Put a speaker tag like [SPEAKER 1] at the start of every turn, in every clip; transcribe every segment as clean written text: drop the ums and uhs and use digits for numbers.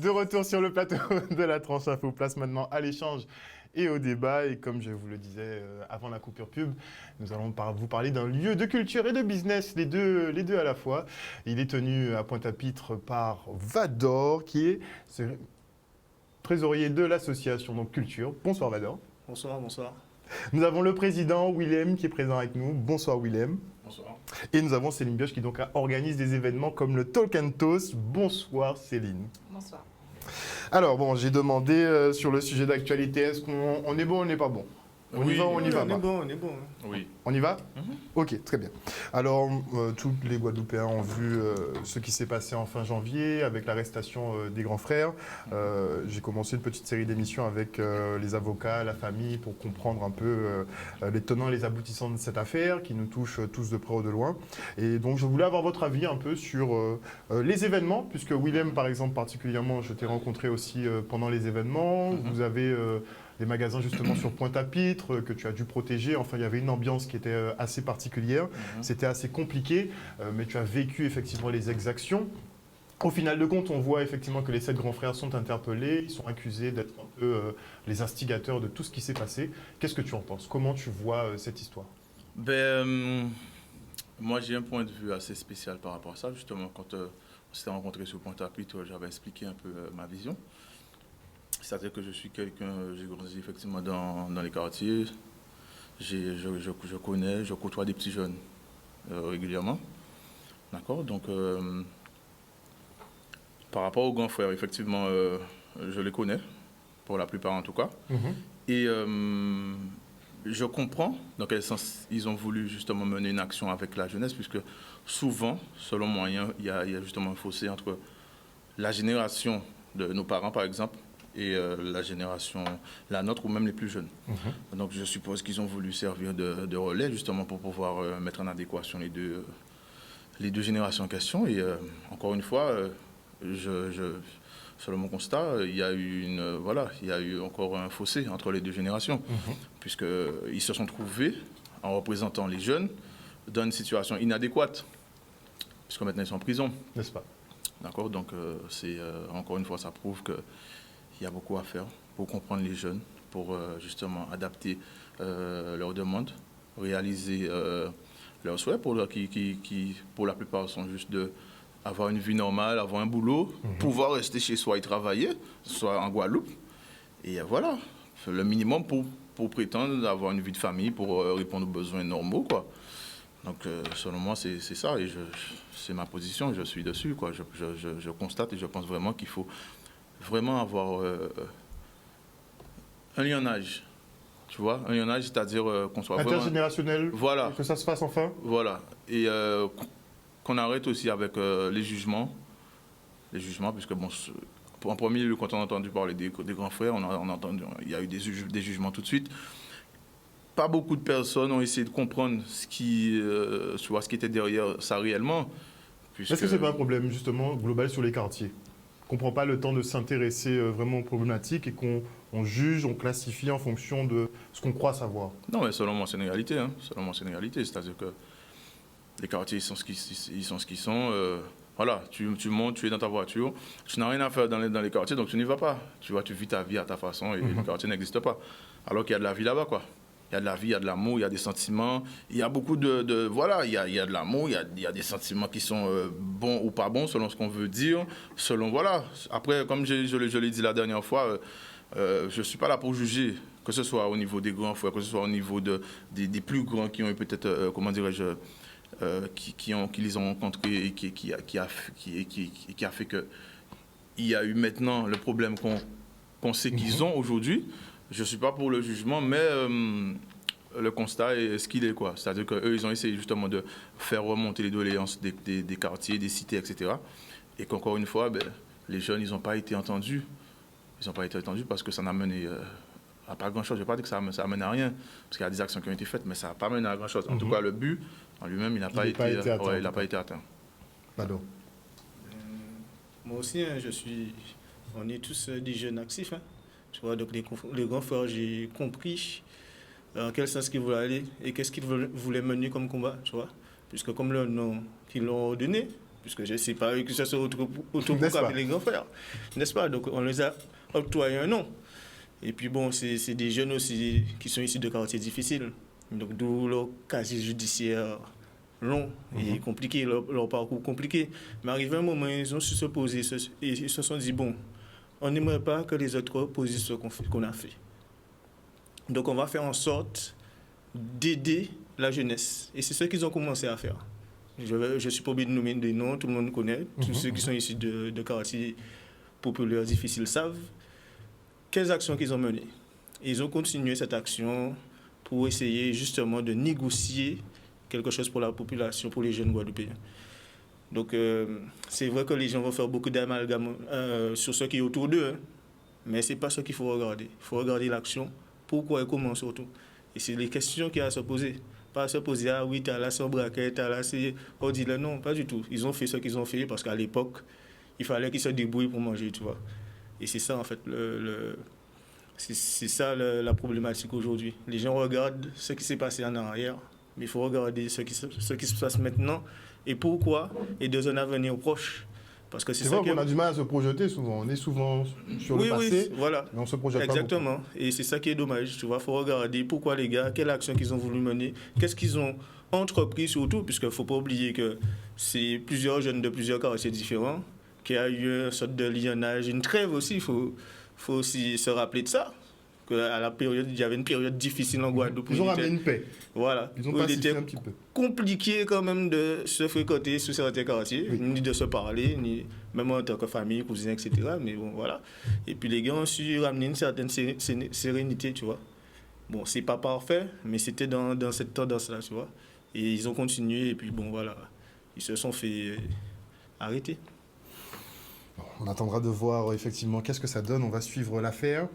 [SPEAKER 1] De retour sur le plateau de la tranche info, place maintenant à l'échange et au débat. Et comme je vous le disais avant la coupure pub, nous allons vous parler d'un lieu de culture et de business, les deux à la fois. Il est tenu à Pointe-à-Pitre par Vador, qui est trésorier de l'association donc Culture. Bonsoir Vador.
[SPEAKER 2] Bonsoir, bonsoir.
[SPEAKER 1] Nous avons le président Willem qui est présent avec nous. Bonsoir Willem.
[SPEAKER 2] Bonsoir.
[SPEAKER 1] Et nous avons Céline Bioche qui donc organise des événements comme le Talk and Toast. Bonsoir Céline.
[SPEAKER 3] Bonsoir.
[SPEAKER 1] Alors bon, j'ai demandé sur le sujet d'actualité, est-ce qu'on est bon ou on n'est pas bon? On y va ou on y va pas?
[SPEAKER 2] On est bon.
[SPEAKER 4] Oui.
[SPEAKER 1] On y va? Ok, très bien. Alors, tous les Guadeloupéens ont vu ce qui s'est passé en fin janvier avec l'arrestation des grands frères. J'ai commencé une petite série d'émissions avec les avocats, la famille, pour comprendre un peu les tenants et les aboutissants de cette affaire qui nous touche tous de près ou de loin. Et donc, je voulais avoir votre avis un peu sur les événements, puisque Willem, par exemple, particulièrement, je t'ai rencontré aussi pendant les événements. Vous avez des magasins justement sur Pointe-à-Pitre que tu as dû protéger. Enfin, il y avait une ambiance qui était assez particulière. C'était assez compliqué, mais tu as vécu effectivement les exactions. Au final de compte, on voit effectivement que les 7 grands frères sont interpellés. Ils sont accusés d'être un peu les instigateurs de tout ce qui s'est passé. Qu'est-ce que tu en penses? Comment tu vois cette histoire?
[SPEAKER 4] Moi, j'ai un point de vue assez spécial par rapport à ça. Justement, quand on s'était rencontrés sur Pointe-à-Pitre, j'avais expliqué un peu ma vision. C'est-à-dire que je suis quelqu'un, j'ai grandi effectivement dans les quartiers. Je connais, je côtoie des petits jeunes régulièrement. D'accord? Donc, par rapport aux grands frères, effectivement, je les connais, pour la plupart en tout cas. Et je comprends dans quel sens ils ont voulu justement mener une action avec la jeunesse, puisque souvent, selon moi, il y a justement un fossé entre la génération de nos parents, par exemple, et la génération, la nôtre ou même les plus jeunes. Donc je suppose qu'ils ont voulu servir de relais justement pour pouvoir mettre en adéquation les deux générations en question. Et encore une fois, selon mon constat, il y a eu encore un fossé entre les deux générations, puisqu'ils se sont trouvés, en représentant les jeunes, dans une situation inadéquate, puisque maintenant ils sont en prison.
[SPEAKER 1] N'est-ce pas?
[SPEAKER 4] D'accord, donc encore une fois, ça prouve que il y a beaucoup à faire pour comprendre les jeunes, pour justement adapter leurs demandes, réaliser leurs souhaits, qui pour la plupart sont juste d'avoir une vie normale, avoir un boulot, pouvoir rester chez soi et travailler, soit en Guadeloupe. Et voilà, le minimum pour prétendre avoir une vie de famille, pour répondre aux besoins normaux, quoi. Donc, selon moi, c'est ça, et c'est ma position, je suis dessus, quoi. Je constate et je pense vraiment qu'il faut vraiment avoir un lionnage, tu vois, un lionnage, c'est-à-dire qu'on soit
[SPEAKER 1] intergénérationnel,
[SPEAKER 4] voilà,
[SPEAKER 1] que ça se fasse enfin.
[SPEAKER 4] Voilà, et qu'on arrête aussi avec les jugements, puisque bon, en premier lieu, quand on a entendu parler des grands frères, on a entendu, il y a eu des jugements tout de suite. Pas beaucoup de personnes ont essayé de comprendre ce qui était derrière ça réellement.
[SPEAKER 1] Est-ce que ce n'est pas un problème justement global sur les quartiers? Qu'on ne prend pas le temps de s'intéresser vraiment aux problématiques et qu'on juge, on classifie en fonction de ce qu'on croit savoir?
[SPEAKER 4] Non, mais selon moi, c'est une réalité. Selon moi, c'est une réalité. C'est-à-dire que les quartiers, ils sont ce qu'ils sont. Voilà, tu montes, tu es dans ta voiture, tu n'as rien à faire dans les quartiers, donc tu n'y vas pas. Tu vois, tu vis ta vie à ta façon et le quartier n'existe pas. Alors qu'il y a de la vie là-bas, quoi. Il y a de la vie, il y a de l'amour, il y a des sentiments. Il y a beaucoup voilà, il y a de l'amour, il y a des sentiments qui sont bons ou pas bons, selon ce qu'on veut dire. Selon, voilà. Après, comme je l'ai dit la dernière fois, je ne suis pas là pour juger, que ce soit au niveau des grands frères, que ce soit au niveau des plus grands qui ont eu peut-être, comment dirais-je, qui les ont rencontrés et qui a fait que il y a eu maintenant le problème qu'on sait qu'ils ont aujourd'hui. Je ne suis pas pour le jugement, mais le constat est ce qu'il est, quoi. C'est-à-dire qu'eux, ils ont essayé justement de faire remonter les doléances des quartiers, des cités, etc. Et qu'encore une fois, les jeunes, ils n'ont pas été entendus. Ils n'ont pas été entendus parce que ça n'a mené à pas grand-chose. Je ne vais pas dire que ça amène à rien, parce qu'il y a des actions qui ont été faites, mais ça n'a pas mené à grand-chose. En tout cas, le but en lui-même, il n'a pas été atteint.
[SPEAKER 1] Pardon.
[SPEAKER 2] Moi aussi, on est tous des jeunes actifs. Tu vois, donc les grands frères, j'ai compris en quel sens ils voulaient aller et qu'est-ce qu'ils voulaient mener comme combat, tu vois. Puisque comme leur nom qu'ils l'ont ordonné, puisque je ne sais pas que ce soit autour
[SPEAKER 1] N'est-ce
[SPEAKER 2] pour
[SPEAKER 1] pas?
[SPEAKER 2] les grands frères, n'est-ce pas? Donc on les a octroyé un nom. Et puis bon, c'est des jeunes aussi qui sont issus de quartiers difficiles. Donc d'où leur casier judiciaire long et compliqué, leur parcours compliqué. Mais arrivé un moment, ils ont su se poser et ils se sont dit, bon, on n'aimerait pas que les autres reposent ce qu'on a fait. Donc on va faire en sorte d'aider la jeunesse. Et c'est ce qu'ils ont commencé à faire. Je ne suis pas obligé de nommer des noms, tout le monde connaît. Tous ceux qui sont issus de quartiers populaires difficiles savent quelles actions qu'ils ont menées. Et ils ont continué cette action pour essayer justement de négocier quelque chose pour la population, pour les jeunes Guadeloupéens. Donc c'est vrai que les gens vont faire beaucoup d'amalgame sur ce qui est autour d'eux, hein, mais ce n'est pas ce qu'il faut regarder. Il faut regarder l'action, pourquoi et comment surtout. Et c'est les questions qu'il y a à se poser. Pas à se poser, ah oui, t'as là son braquet, t'as là c'est... On dit là, non, pas du tout. Ils ont fait ce qu'ils ont fait parce qu'à l'époque, il fallait qu'ils se débrouillent pour manger, tu vois. Et c'est ça, en fait, c'est ça la problématique aujourd'hui. Les gens regardent ce qui s'est passé en arrière, mais il faut regarder ce qui se passe maintenant et pourquoi, et dans un avenir proche. Parce que
[SPEAKER 1] c'est vrai qu'on a du mal à se projeter souvent. On est souvent sur le passé,
[SPEAKER 2] oui, voilà.
[SPEAKER 1] mais on se projette
[SPEAKER 2] exactement.
[SPEAKER 1] pas.
[SPEAKER 2] Et c'est ça qui est dommage. Tu vois, il faut regarder pourquoi les gars, quelle action qu'ils ont voulu mener, qu'est-ce qu'ils ont entrepris surtout, puisqu'il ne faut pas oublier que c'est plusieurs jeunes de plusieurs quartiers différents, qu'il y a eu une sorte de lionnage, une trêve aussi, il faut aussi se rappeler de ça. À la période, il y avait une période difficile en Guadeloupe.
[SPEAKER 1] Ils ont ramené une paix.
[SPEAKER 2] Voilà.
[SPEAKER 1] Ils ont pacifié un petit peu.
[SPEAKER 2] Compliqué quand même de se fréquenter sous certains quartiers, ni de se parler, ni même en tant que famille, cousins, etc. Mais bon, voilà. Et puis les gars ont su ramener une certaine sérénité, tu vois. Bon, c'est pas parfait, mais c'était dans cette tendance-là, tu vois. Et ils ont continué, et puis bon, voilà. Ils se sont fait arrêter.
[SPEAKER 1] On attendra de voir effectivement qu'est-ce que ça donne, on va suivre l'affaire.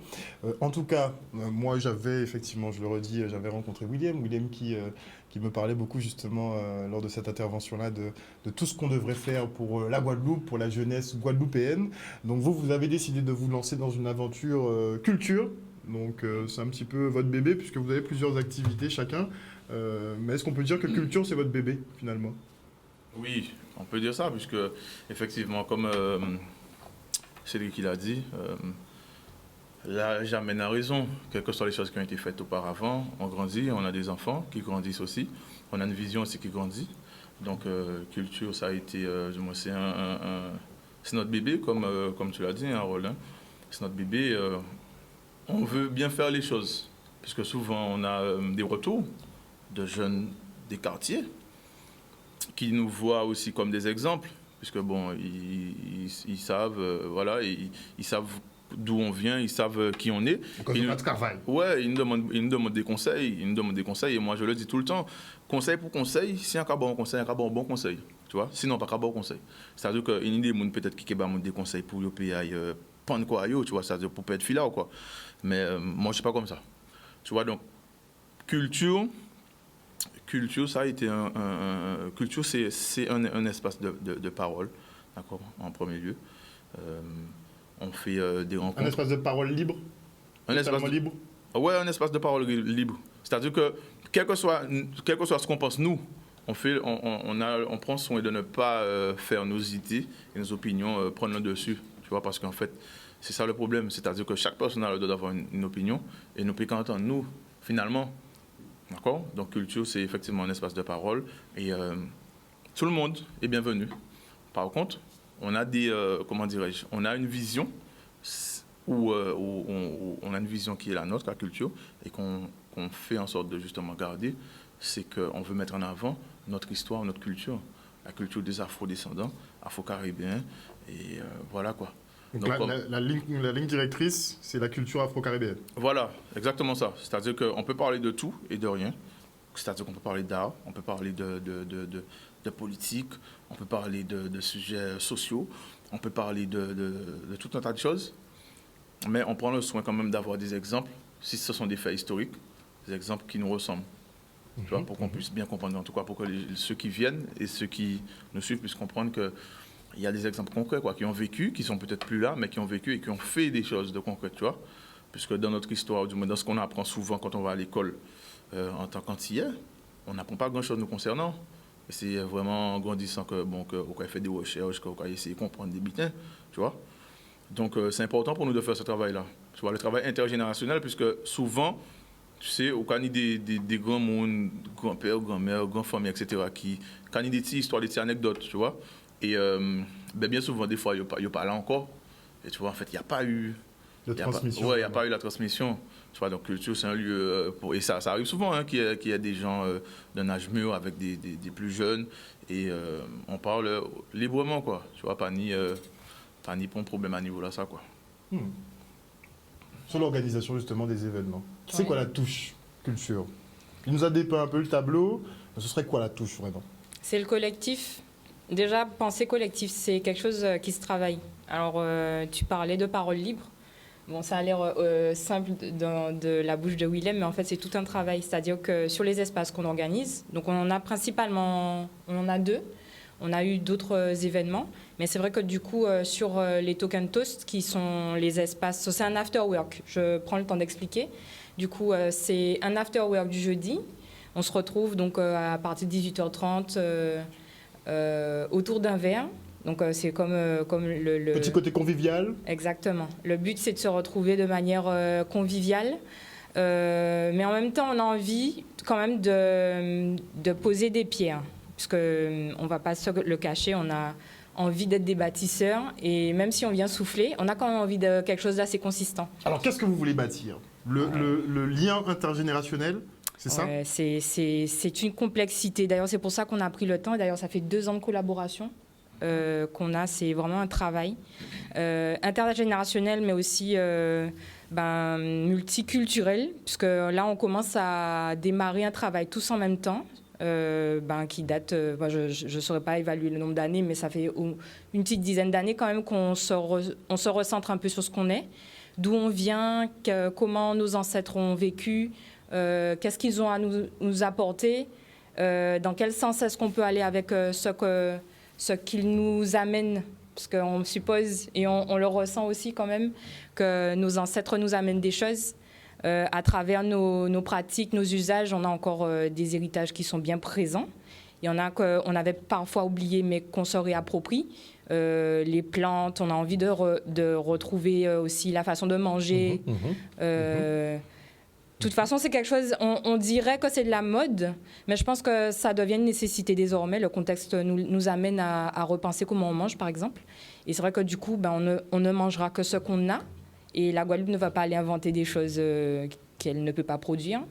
[SPEAKER 1] En tout cas, moi j'avais effectivement, je le redis, j'avais rencontré William qui me parlait beaucoup justement lors de cette intervention-là de tout ce qu'on devrait faire pour la Guadeloupe, pour la jeunesse guadeloupéenne. Donc vous avez décidé de vous lancer dans une aventure culture. Donc c'est un petit peu votre bébé puisque vous avez plusieurs activités chacun. Mais est-ce qu'on peut dire que culture c'est votre bébé finalement?
[SPEAKER 4] Oui, on peut dire ça puisque effectivement comme... c'est lui qui l'a dit. Là, j'amène à raison. Quelles que soient les choses qui ont été faites auparavant, on grandit, on a des enfants qui grandissent aussi. On a une vision aussi qui grandit. Donc, culture, ça a été, c'est notre bébé, comme tu l'as dit, hein, Roland. C'est notre bébé. On veut bien faire les choses. Puisque souvent, on a des retours de jeunes des quartiers qui nous voient aussi comme des exemples. Puisque bon, ils savent, voilà, ils savent d'où on vient, ils savent qui on est. Ouais, ils nous demandent des conseils, et moi je le dis tout le temps, conseil pour conseil, si un cas bon conseil, un cas bon conseil, tu vois, sinon pas bon conseil. C'est-à-dire qu'il y a des gens peut-être qui ont des conseils pour le pays, prendre quoi, tu vois, c'est-à-dire pour pas être filar ou quoi. Mais moi je suis pas comme ça, tu vois, donc culture, ça a été culture, c'est un espace de parole, d'accord, en premier lieu. On fait des rencontres.
[SPEAKER 1] Un espace de parole libre.
[SPEAKER 4] Un espace
[SPEAKER 1] libre.
[SPEAKER 4] Ouais, un espace de parole libre. C'est-à-dire que quel que soit ce qu'on pense nous, on prend soin de ne pas faire nos idées et nos opinions prendre le dessus, tu vois, parce qu'en fait c'est ça le problème. C'est-à-dire que chaque personne a le droit d'avoir une opinion et nous pouvons entendre nous finalement. D'accord? Donc, culture, c'est effectivement un espace de parole et tout le monde est bienvenu. Par contre, on a on a une vision où on a une vision qui est la nôtre, la culture, et qu'on fait en sorte de justement garder, c'est qu'on veut mettre en avant notre histoire, notre culture, la culture des Afro-descendants, Afro-Caribéens, et voilà quoi.
[SPEAKER 1] Donc la ligne directrice, c'est la culture afro-caribéenne.
[SPEAKER 4] Voilà, exactement ça. C'est-à-dire qu'on peut parler de tout et de rien. C'est-à-dire qu'on peut parler d'art, on peut parler de politique, on peut parler de sujets sociaux, on peut parler de tout un tas de choses. Mais on prend le soin quand même d'avoir des exemples, si ce sont des faits historiques, des exemples qui nous ressemblent. Tu vois, pour qu'on puisse bien comprendre, en tout cas pour que ceux qui viennent et ceux qui nous suivent puissent comprendre que il y a des exemples concrets qui ont vécu, qui sont peut-être plus là, mais qui ont vécu et qui ont fait des choses de concret, tu vois. Puisque dans notre histoire, du moins dans ce qu'on apprend souvent quand on va à l'école en tant qu'antillais, on n'apprend pas grand-chose nous concernant. c'est vraiment en grandissant qu'on fait des recherches, qu'on essaie de comprendre des butins, tu vois. Donc, c'est important pour nous de faire ce travail-là. Tu vois, le travail intergénérationnel, puisque souvent, tu sais, au Cani des grands mondes, grands-pères, grands-mères, grands-familles, etc., qui, quand il y a des petites histoires, des petites anecdotes, tu vois. Et bien souvent, des fois, il n'y a pas là encore. Et tu vois, en fait, il n'y a pas eu...
[SPEAKER 1] De transmission.
[SPEAKER 4] Il n'y a pas eu la transmission. Tu vois, donc, culture, c'est un lieu... et ça arrive souvent, hein, qu'il y a des gens d'un âge mûr avec des plus jeunes. Et on parle librement, quoi. Tu vois, pas ni pour un problème à niveau là, ça, quoi.
[SPEAKER 1] Sur l'organisation, justement, des événements. C'est quoi la touche culture? Il nous a dépeint un peu le tableau. Ce serait quoi la touche, vraiment?
[SPEAKER 3] C'est le collectif. Déjà, penser collectif, c'est quelque chose qui se travaille. Alors, tu parlais de paroles libres. Bon, ça a l'air simple de la bouche de Willem, mais en fait, c'est tout un travail. C'est-à-dire que sur les espaces qu'on organise, donc on en a principalement, on en a 2. On a eu d'autres événements, mais c'est vrai que du coup, sur les Token Toast, qui sont les espaces, c'est un after work. Je prends le temps d'expliquer. Du coup, c'est un after work du jeudi. On se retrouve donc à partir de 18h30 autour d'un verre. Donc c'est comme le...
[SPEAKER 1] Petit côté convivial.
[SPEAKER 3] Exactement. Le but, c'est de se retrouver de manière conviviale. Mais en même temps, on a envie quand même de poser des pierres. Parce qu'on ne va pas se le cacher, on a envie d'être des bâtisseurs. Et même si on vient souffler, on a quand même envie de quelque chose d'assez consistant.
[SPEAKER 1] Alors, qu'est-ce que vous voulez bâtir? Le lien intergénérationnel, c'est ça?
[SPEAKER 3] C'est une complexité. D'ailleurs, c'est pour ça qu'on a pris le temps. Et d'ailleurs, ça fait 2 ans de collaboration qu'on a. C'est vraiment un travail intergénérationnel, mais aussi multiculturel. Puisque là, on commence à démarrer un travail tous en même temps. Qui date, je ne saurais pas évaluer le nombre d'années, mais ça fait une petite dizaine d'années quand même qu'on se recentre un peu sur ce qu'on est, d'où on vient, comment nos ancêtres ont vécu, qu'est-ce qu'ils ont à nous apporter, dans quel sens est-ce qu'on peut aller avec ce qu'ils nous amènent, parce qu'on suppose, et on le ressent aussi quand même, que nos ancêtres nous amènent des choses. À travers nos pratiques, nos usages, on a encore des héritages qui sont bien présents. Il y en a qu'on avait parfois oublié, mais qu'on se réapproprie. Les plantes, on a envie de retrouver aussi la façon de manger. De toute façon, c'est quelque chose, on dirait que c'est de la mode, mais je pense que ça devient une nécessité désormais. Le contexte nous amène à repenser comment on mange, par exemple. Et c'est vrai que du coup, on ne mangera que ce qu'on a. Et la Guadeloupe ne va pas aller inventer des choses qu'elle ne peut pas produire.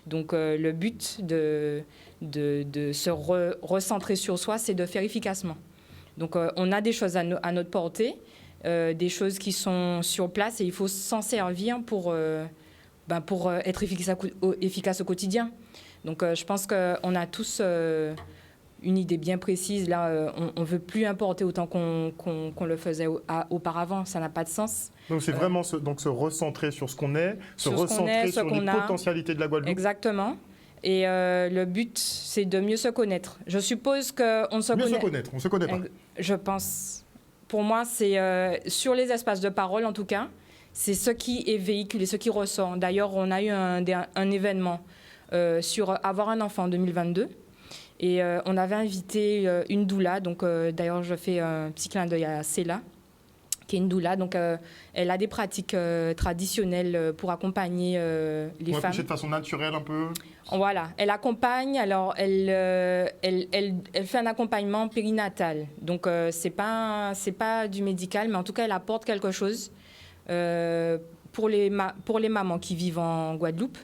[SPEAKER 3] Donc, le but de se recentrer sur soi, c'est de faire efficacement. Donc, on a des choses à notre portée, des choses qui sont sur place et il faut s'en servir pour être efficace au quotidien. Donc, je pense qu'on a tous une idée bien précise. Là, on ne veut plus importer autant qu'on le faisait auparavant. Ça n'a pas de sens.
[SPEAKER 1] Donc, c'est vraiment se recentrer sur ce qu'on est, se recentrer sur les potentialités de la Guadeloupe.
[SPEAKER 3] Exactement. Et le but, c'est de mieux se connaître. Je suppose qu'on se connaît.
[SPEAKER 1] Mieux se connaître, on ne se connaît pas.
[SPEAKER 3] Je pense. Pour moi, c'est sur les espaces de parole, en tout cas, c'est ce qui est véhiculé, ce qui ressort. D'ailleurs, on a eu un événement sur avoir un enfant en 2022. Et on avait invité une doula. Donc, d'ailleurs, je fais un petit clin d'œil à Céla, qui est une doula. Donc, elle a des pratiques traditionnelles pour accompagner les femmes.
[SPEAKER 1] Accoucher de façon naturelle un peu.
[SPEAKER 3] Voilà, elle accompagne. Alors, elle fait un accompagnement périnatal. Donc, c'est pas du médical, mais en tout cas, elle apporte quelque chose pour les mamans qui vivent en Guadeloupe.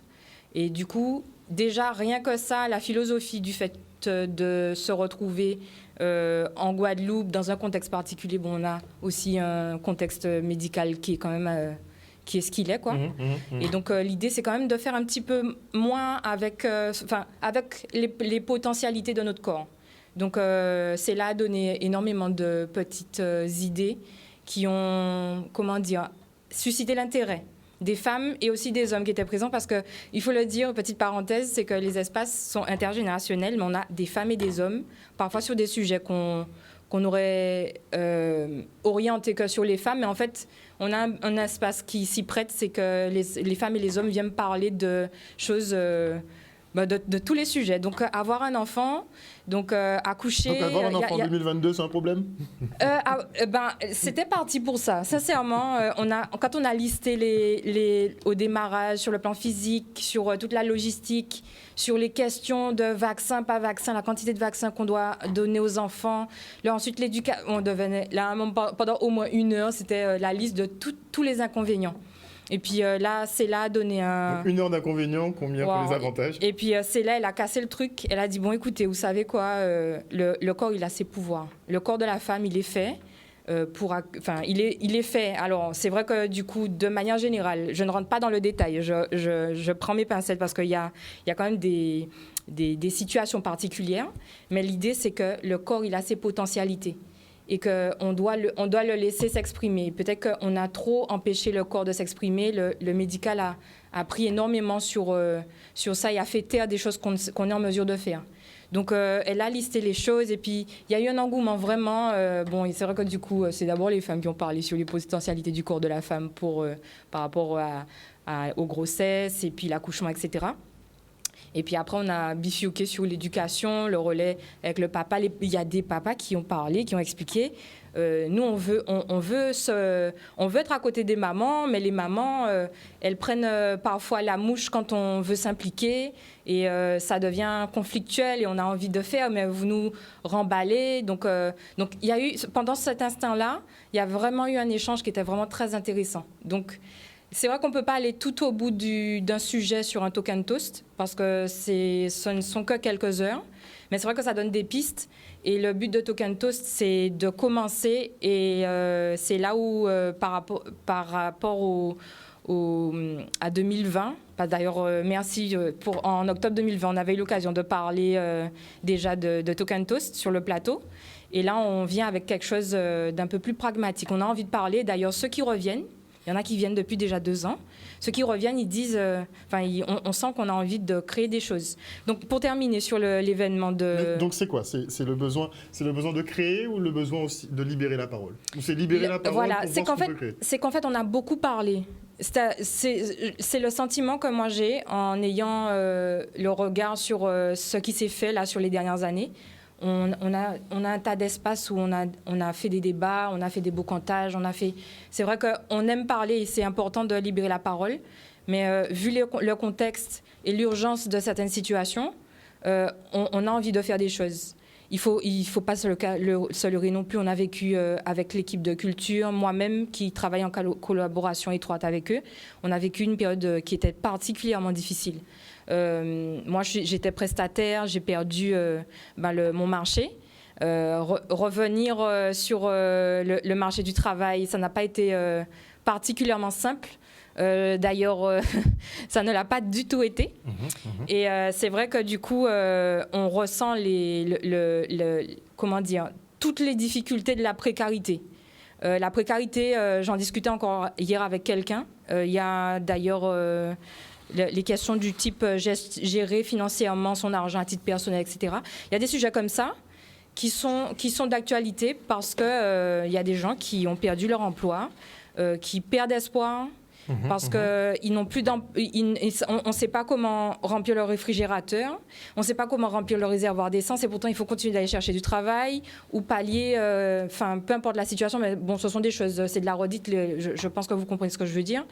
[SPEAKER 3] Et du coup, déjà, rien que ça, la philosophie du fait de se retrouver en Guadeloupe dans un contexte particulier. Bon, on a aussi un contexte médical qui est quand même qui est ce qu'il est, quoi. Et donc l'idée, c'est quand même de faire un petit peu moins avec les potentialités de notre corps. Donc c'est là à donner énormément de petites idées qui ont, suscité l'intérêt des femmes et aussi des hommes qui étaient présents, parce qu'il faut le dire, petite parenthèse, c'est que les espaces sont intergénérationnels, mais on a des femmes et des hommes, parfois sur des sujets qu'on aurait orientés que sur les femmes, mais en fait, on a un espace qui s'y prête, c'est que les femmes et les hommes viennent parler de choses De tous les sujets. Donc, avoir un enfant, donc accoucher...
[SPEAKER 1] Donc, avoir un enfant en 2022, c'est un problème?
[SPEAKER 3] C'était parti pour ça. Sincèrement, quand on a listé au démarrage, sur le plan physique, sur toute la logistique, sur les questions de vaccins, pas vaccins, la quantité de vaccins qu'on doit donner aux enfants, là, ensuite l'éducation, on devenait... Là, pendant au moins 1 heure, c'était la liste de tous les inconvénients. Et puis là, Céla a donné un...
[SPEAKER 1] Donc 1 heure d'inconvénients, combien pour les avantages?
[SPEAKER 3] Et puis Céla, elle a cassé le truc. Elle a dit, bon, écoutez, vous savez quoi, le corps, il a ses pouvoirs. Le corps de la femme, il est fait. Il est fait. Alors, c'est vrai que du coup, de manière générale, je ne rentre pas dans le détail. Je prends mes pincettes parce qu'il y a quand même des situations particulières. Mais l'idée, c'est que le corps, il a ses potentialités. Et qu'on doit le laisser s'exprimer. Peut-être qu'on a trop empêché le corps de s'exprimer. Le médical a pris énormément sur ça et a fait taire des choses qu'on est en mesure de faire. Donc, elle a listé les choses et puis il y a eu un engouement vraiment. Bon, c'est vrai que du coup, c'est d'abord les femmes qui ont parlé sur les potentialités du corps de la femme par rapport aux grossesses et puis l'accouchement, etc. Et puis après, on a bifurqué sur l'éducation, le relais avec le papa. Il y a des papas qui ont parlé, qui ont expliqué. Nous, on veut être à côté des mamans, mais les mamans, elles prennent parfois la mouche quand on veut s'impliquer et ça devient conflictuel et on a envie de faire, mais vous nous remballez. Donc il y a eu, pendant cet instant-là, il y a vraiment eu un échange qui était vraiment très intéressant. Donc, c'est vrai qu'on ne peut pas aller tout au bout d'un sujet sur un token toast parce que ce ne sont que quelques heures. Mais c'est vrai que ça donne des pistes. Et le but de Token Toast, c'est de commencer. Et c'est là où, par rapport à 2020, d'ailleurs, merci, en octobre 2020, on avait eu l'occasion de parler déjà de Token Toast sur le plateau. Et là, on vient avec quelque chose d'un peu plus pragmatique. On a envie de parler. D'ailleurs, ceux qui reviennent, il y en a qui viennent depuis déjà 2 ans. Ceux qui reviennent, ils disent... on sent qu'on a envie de créer des choses. Donc, pour terminer sur l'événement de...
[SPEAKER 1] Donc, c'est quoi? C'est le besoin de créer ou le besoin aussi de libérer la parole? Ou c'est libérer la parole
[SPEAKER 3] voilà,
[SPEAKER 1] pour voir ce qu'on peut créer?
[SPEAKER 3] C'est qu'en fait, on a beaucoup parlé. C'est le sentiment que moi j'ai en ayant le regard sur ce qui s'est fait là sur les dernières années. On a un tas d'espaces où on a fait des débats, on a fait des beaux comptages, c'est vrai qu'on aime parler et c'est important de libérer la parole, mais vu le contexte et l'urgence de certaines situations, on a envie de faire des choses. Il faut pas se leurrer non plus. On a vécu avec l'équipe de culture, moi-même qui travaille en collaboration étroite avec eux, on a vécu une période qui était particulièrement difficile. Moi, j'étais prestataire, j'ai perdu mon marché. Revenir sur le marché du travail, ça n'a pas été particulièrement simple. D'ailleurs, ça ne l'a pas du tout été. Et c'est vrai que du coup, on ressent toutes les difficultés de la précarité. La précarité, j'en discutais encore hier avec quelqu'un. Il y a d'ailleurs... les questions du type gérer financièrement son argent à titre personnel, etc. Il y a des sujets comme ça qui sont d'actualité parce qu'il y a des gens qui ont perdu leur emploi, qui perdent espoir, parce qu'ils n'ont plus on ne sait pas comment remplir leur réfrigérateur, on ne sait pas comment remplir leur réservoir d'essence et pourtant il faut continuer d'aller chercher du travail ou pallier, peu importe la situation, mais bon, ce sont des choses, c'est de la redite, je pense que vous comprenez ce que je veux dire.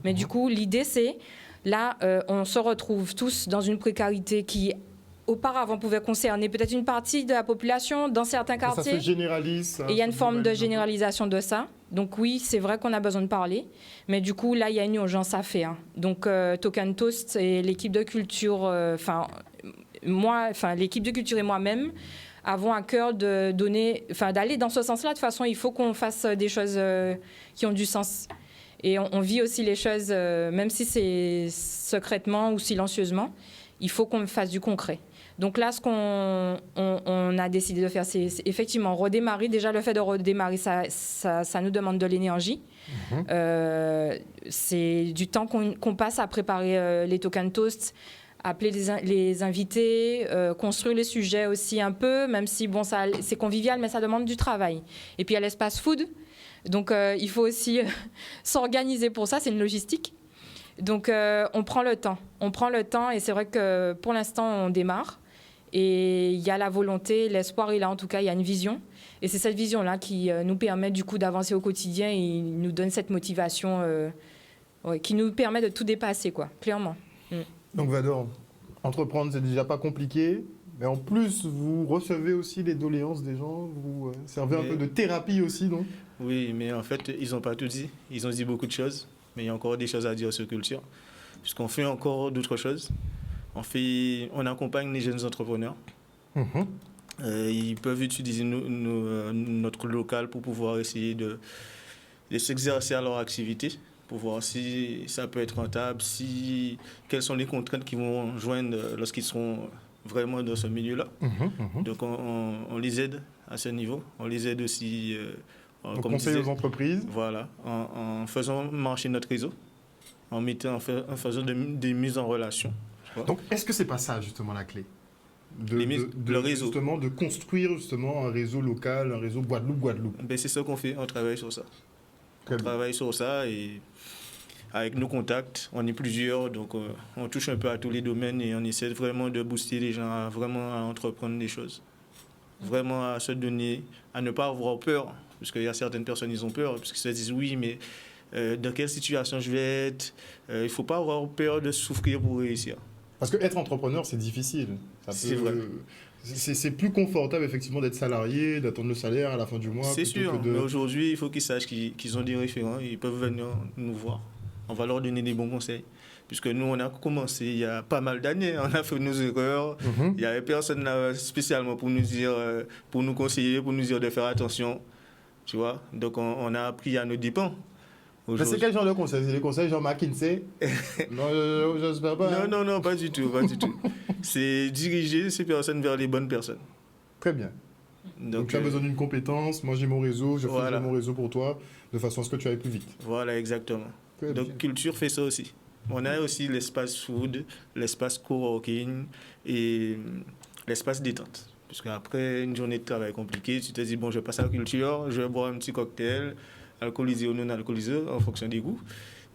[SPEAKER 3] Mais du coup, l'idée c'est... Là, on se retrouve tous dans une précarité qui, auparavant, pouvait concerner peut-être une partie de la population dans certains quartiers.
[SPEAKER 1] Ça se généralise.
[SPEAKER 3] Et il y a une forme de généralisation de ça. Donc oui, c'est vrai qu'on a besoin de parler. Mais du coup, là, il y a une urgence à faire. Donc, Token Toast et l'équipe de culture, l'équipe de culture et moi-même, avons à cœur d'aller dans ce sens-là. De toute façon, il faut qu'on fasse des choses qui ont du sens. Et on vit aussi les choses, même si c'est secrètement ou silencieusement, il faut qu'on fasse du concret. Donc là, ce qu'on a décidé de faire, c'est effectivement redémarrer. Déjà, le fait de redémarrer, ça nous demande de l'énergie. C'est du temps qu'on passe à préparer les Token Toast, appeler les invités, construire les sujets aussi un peu, même si bon, c'est convivial, mais ça demande du travail. Et puis, il y a l'espace food. Donc, il faut aussi s'organiser pour ça, c'est une logistique. Donc, on prend le temps. On prend le temps et c'est vrai que pour l'instant, on démarre. Et il y a la volonté, l'espoir est là, en tout cas, il y a une vision. Et c'est cette vision-là qui nous permet du coup d'avancer au quotidien et nous donne cette motivation qui nous permet de tout dépasser, quoi, clairement.
[SPEAKER 1] Donc Vador, entreprendre, c'est déjà pas compliqué. Mais en plus, vous recevez aussi les doléances des gens, vous servez un peu de thérapie aussi, non?
[SPEAKER 2] Oui, mais en fait, ils n'ont pas tout dit. Ils ont dit beaucoup de choses, mais il y a encore des choses à dire sur culture. Puisqu'on fait encore d'autres choses. On accompagne les jeunes entrepreneurs. Ils peuvent utiliser notre local pour pouvoir essayer de s'exercer à leur activité, pour voir si ça peut être rentable, quelles sont les contraintes qu'ils vont joindre lorsqu'ils seront vraiment dans ce milieu-là. Donc on les aide à ce niveau. On les aide aussi
[SPEAKER 1] on conseille aux entreprises.
[SPEAKER 2] Voilà, en faisant marcher notre réseau, en faisant des mises en relation.
[SPEAKER 1] Donc, est-ce que c'est pas ça, justement, la clé
[SPEAKER 2] le réseau.
[SPEAKER 1] Justement, de construire, justement, un réseau local, un réseau Guadeloupe.
[SPEAKER 2] Ben, c'est ça qu'on fait, on travaille sur ça. On travaille sur ça et avec nos contacts, on est plusieurs, donc on touche un peu à tous les domaines et on essaie vraiment de booster les gens à entreprendre des choses. Vraiment à se donner, à ne pas avoir peur, parce qu'il y a certaines personnes, ils ont peur, parce qu'ils se disent oui, mais dans quelle situation je vais être? Il ne faut pas avoir peur de souffrir pour réussir.
[SPEAKER 1] Parce qu'être entrepreneur, c'est difficile.
[SPEAKER 2] C'est vrai.
[SPEAKER 1] C'est plus confortable, effectivement, d'être salarié, d'attendre le salaire à la fin du mois.
[SPEAKER 2] C'est sûr, mais aujourd'hui, il faut qu'ils sachent qu'ils ont des référents, ils peuvent venir nous voir. On va leur donner des bons conseils. Puisque nous, on a commencé il y a pas mal d'années, on a fait nos erreurs. Il n'y avait personne là spécialement pour nous dire, pour nous conseiller, pour nous dire de faire attention. Tu vois? Donc, on a appris à nos dépens.
[SPEAKER 1] Mais c'est quel genre de conseils? C'est les conseils genre McKinsey? Non, j'espère pas.
[SPEAKER 2] Non, pas du tout, pas du tout. C'est diriger ces personnes vers les bonnes personnes.
[SPEAKER 1] Très bien. Donc tu as besoin d'une compétence, moi j'ai mon réseau, je fais mon réseau pour toi, de façon à ce que tu ailles plus vite.
[SPEAKER 2] Voilà, exactement.
[SPEAKER 1] Très
[SPEAKER 2] Donc
[SPEAKER 1] bien.
[SPEAKER 2] Culture fait ça aussi. On a aussi l'espace food, l'espace coworking et l'espace détente. Parce qu'après une journée de travail compliquée, tu te dis, bon, je passe à la Culture, je vais boire un petit cocktail, alcoolisé ou non alcoolisé, en fonction des goûts,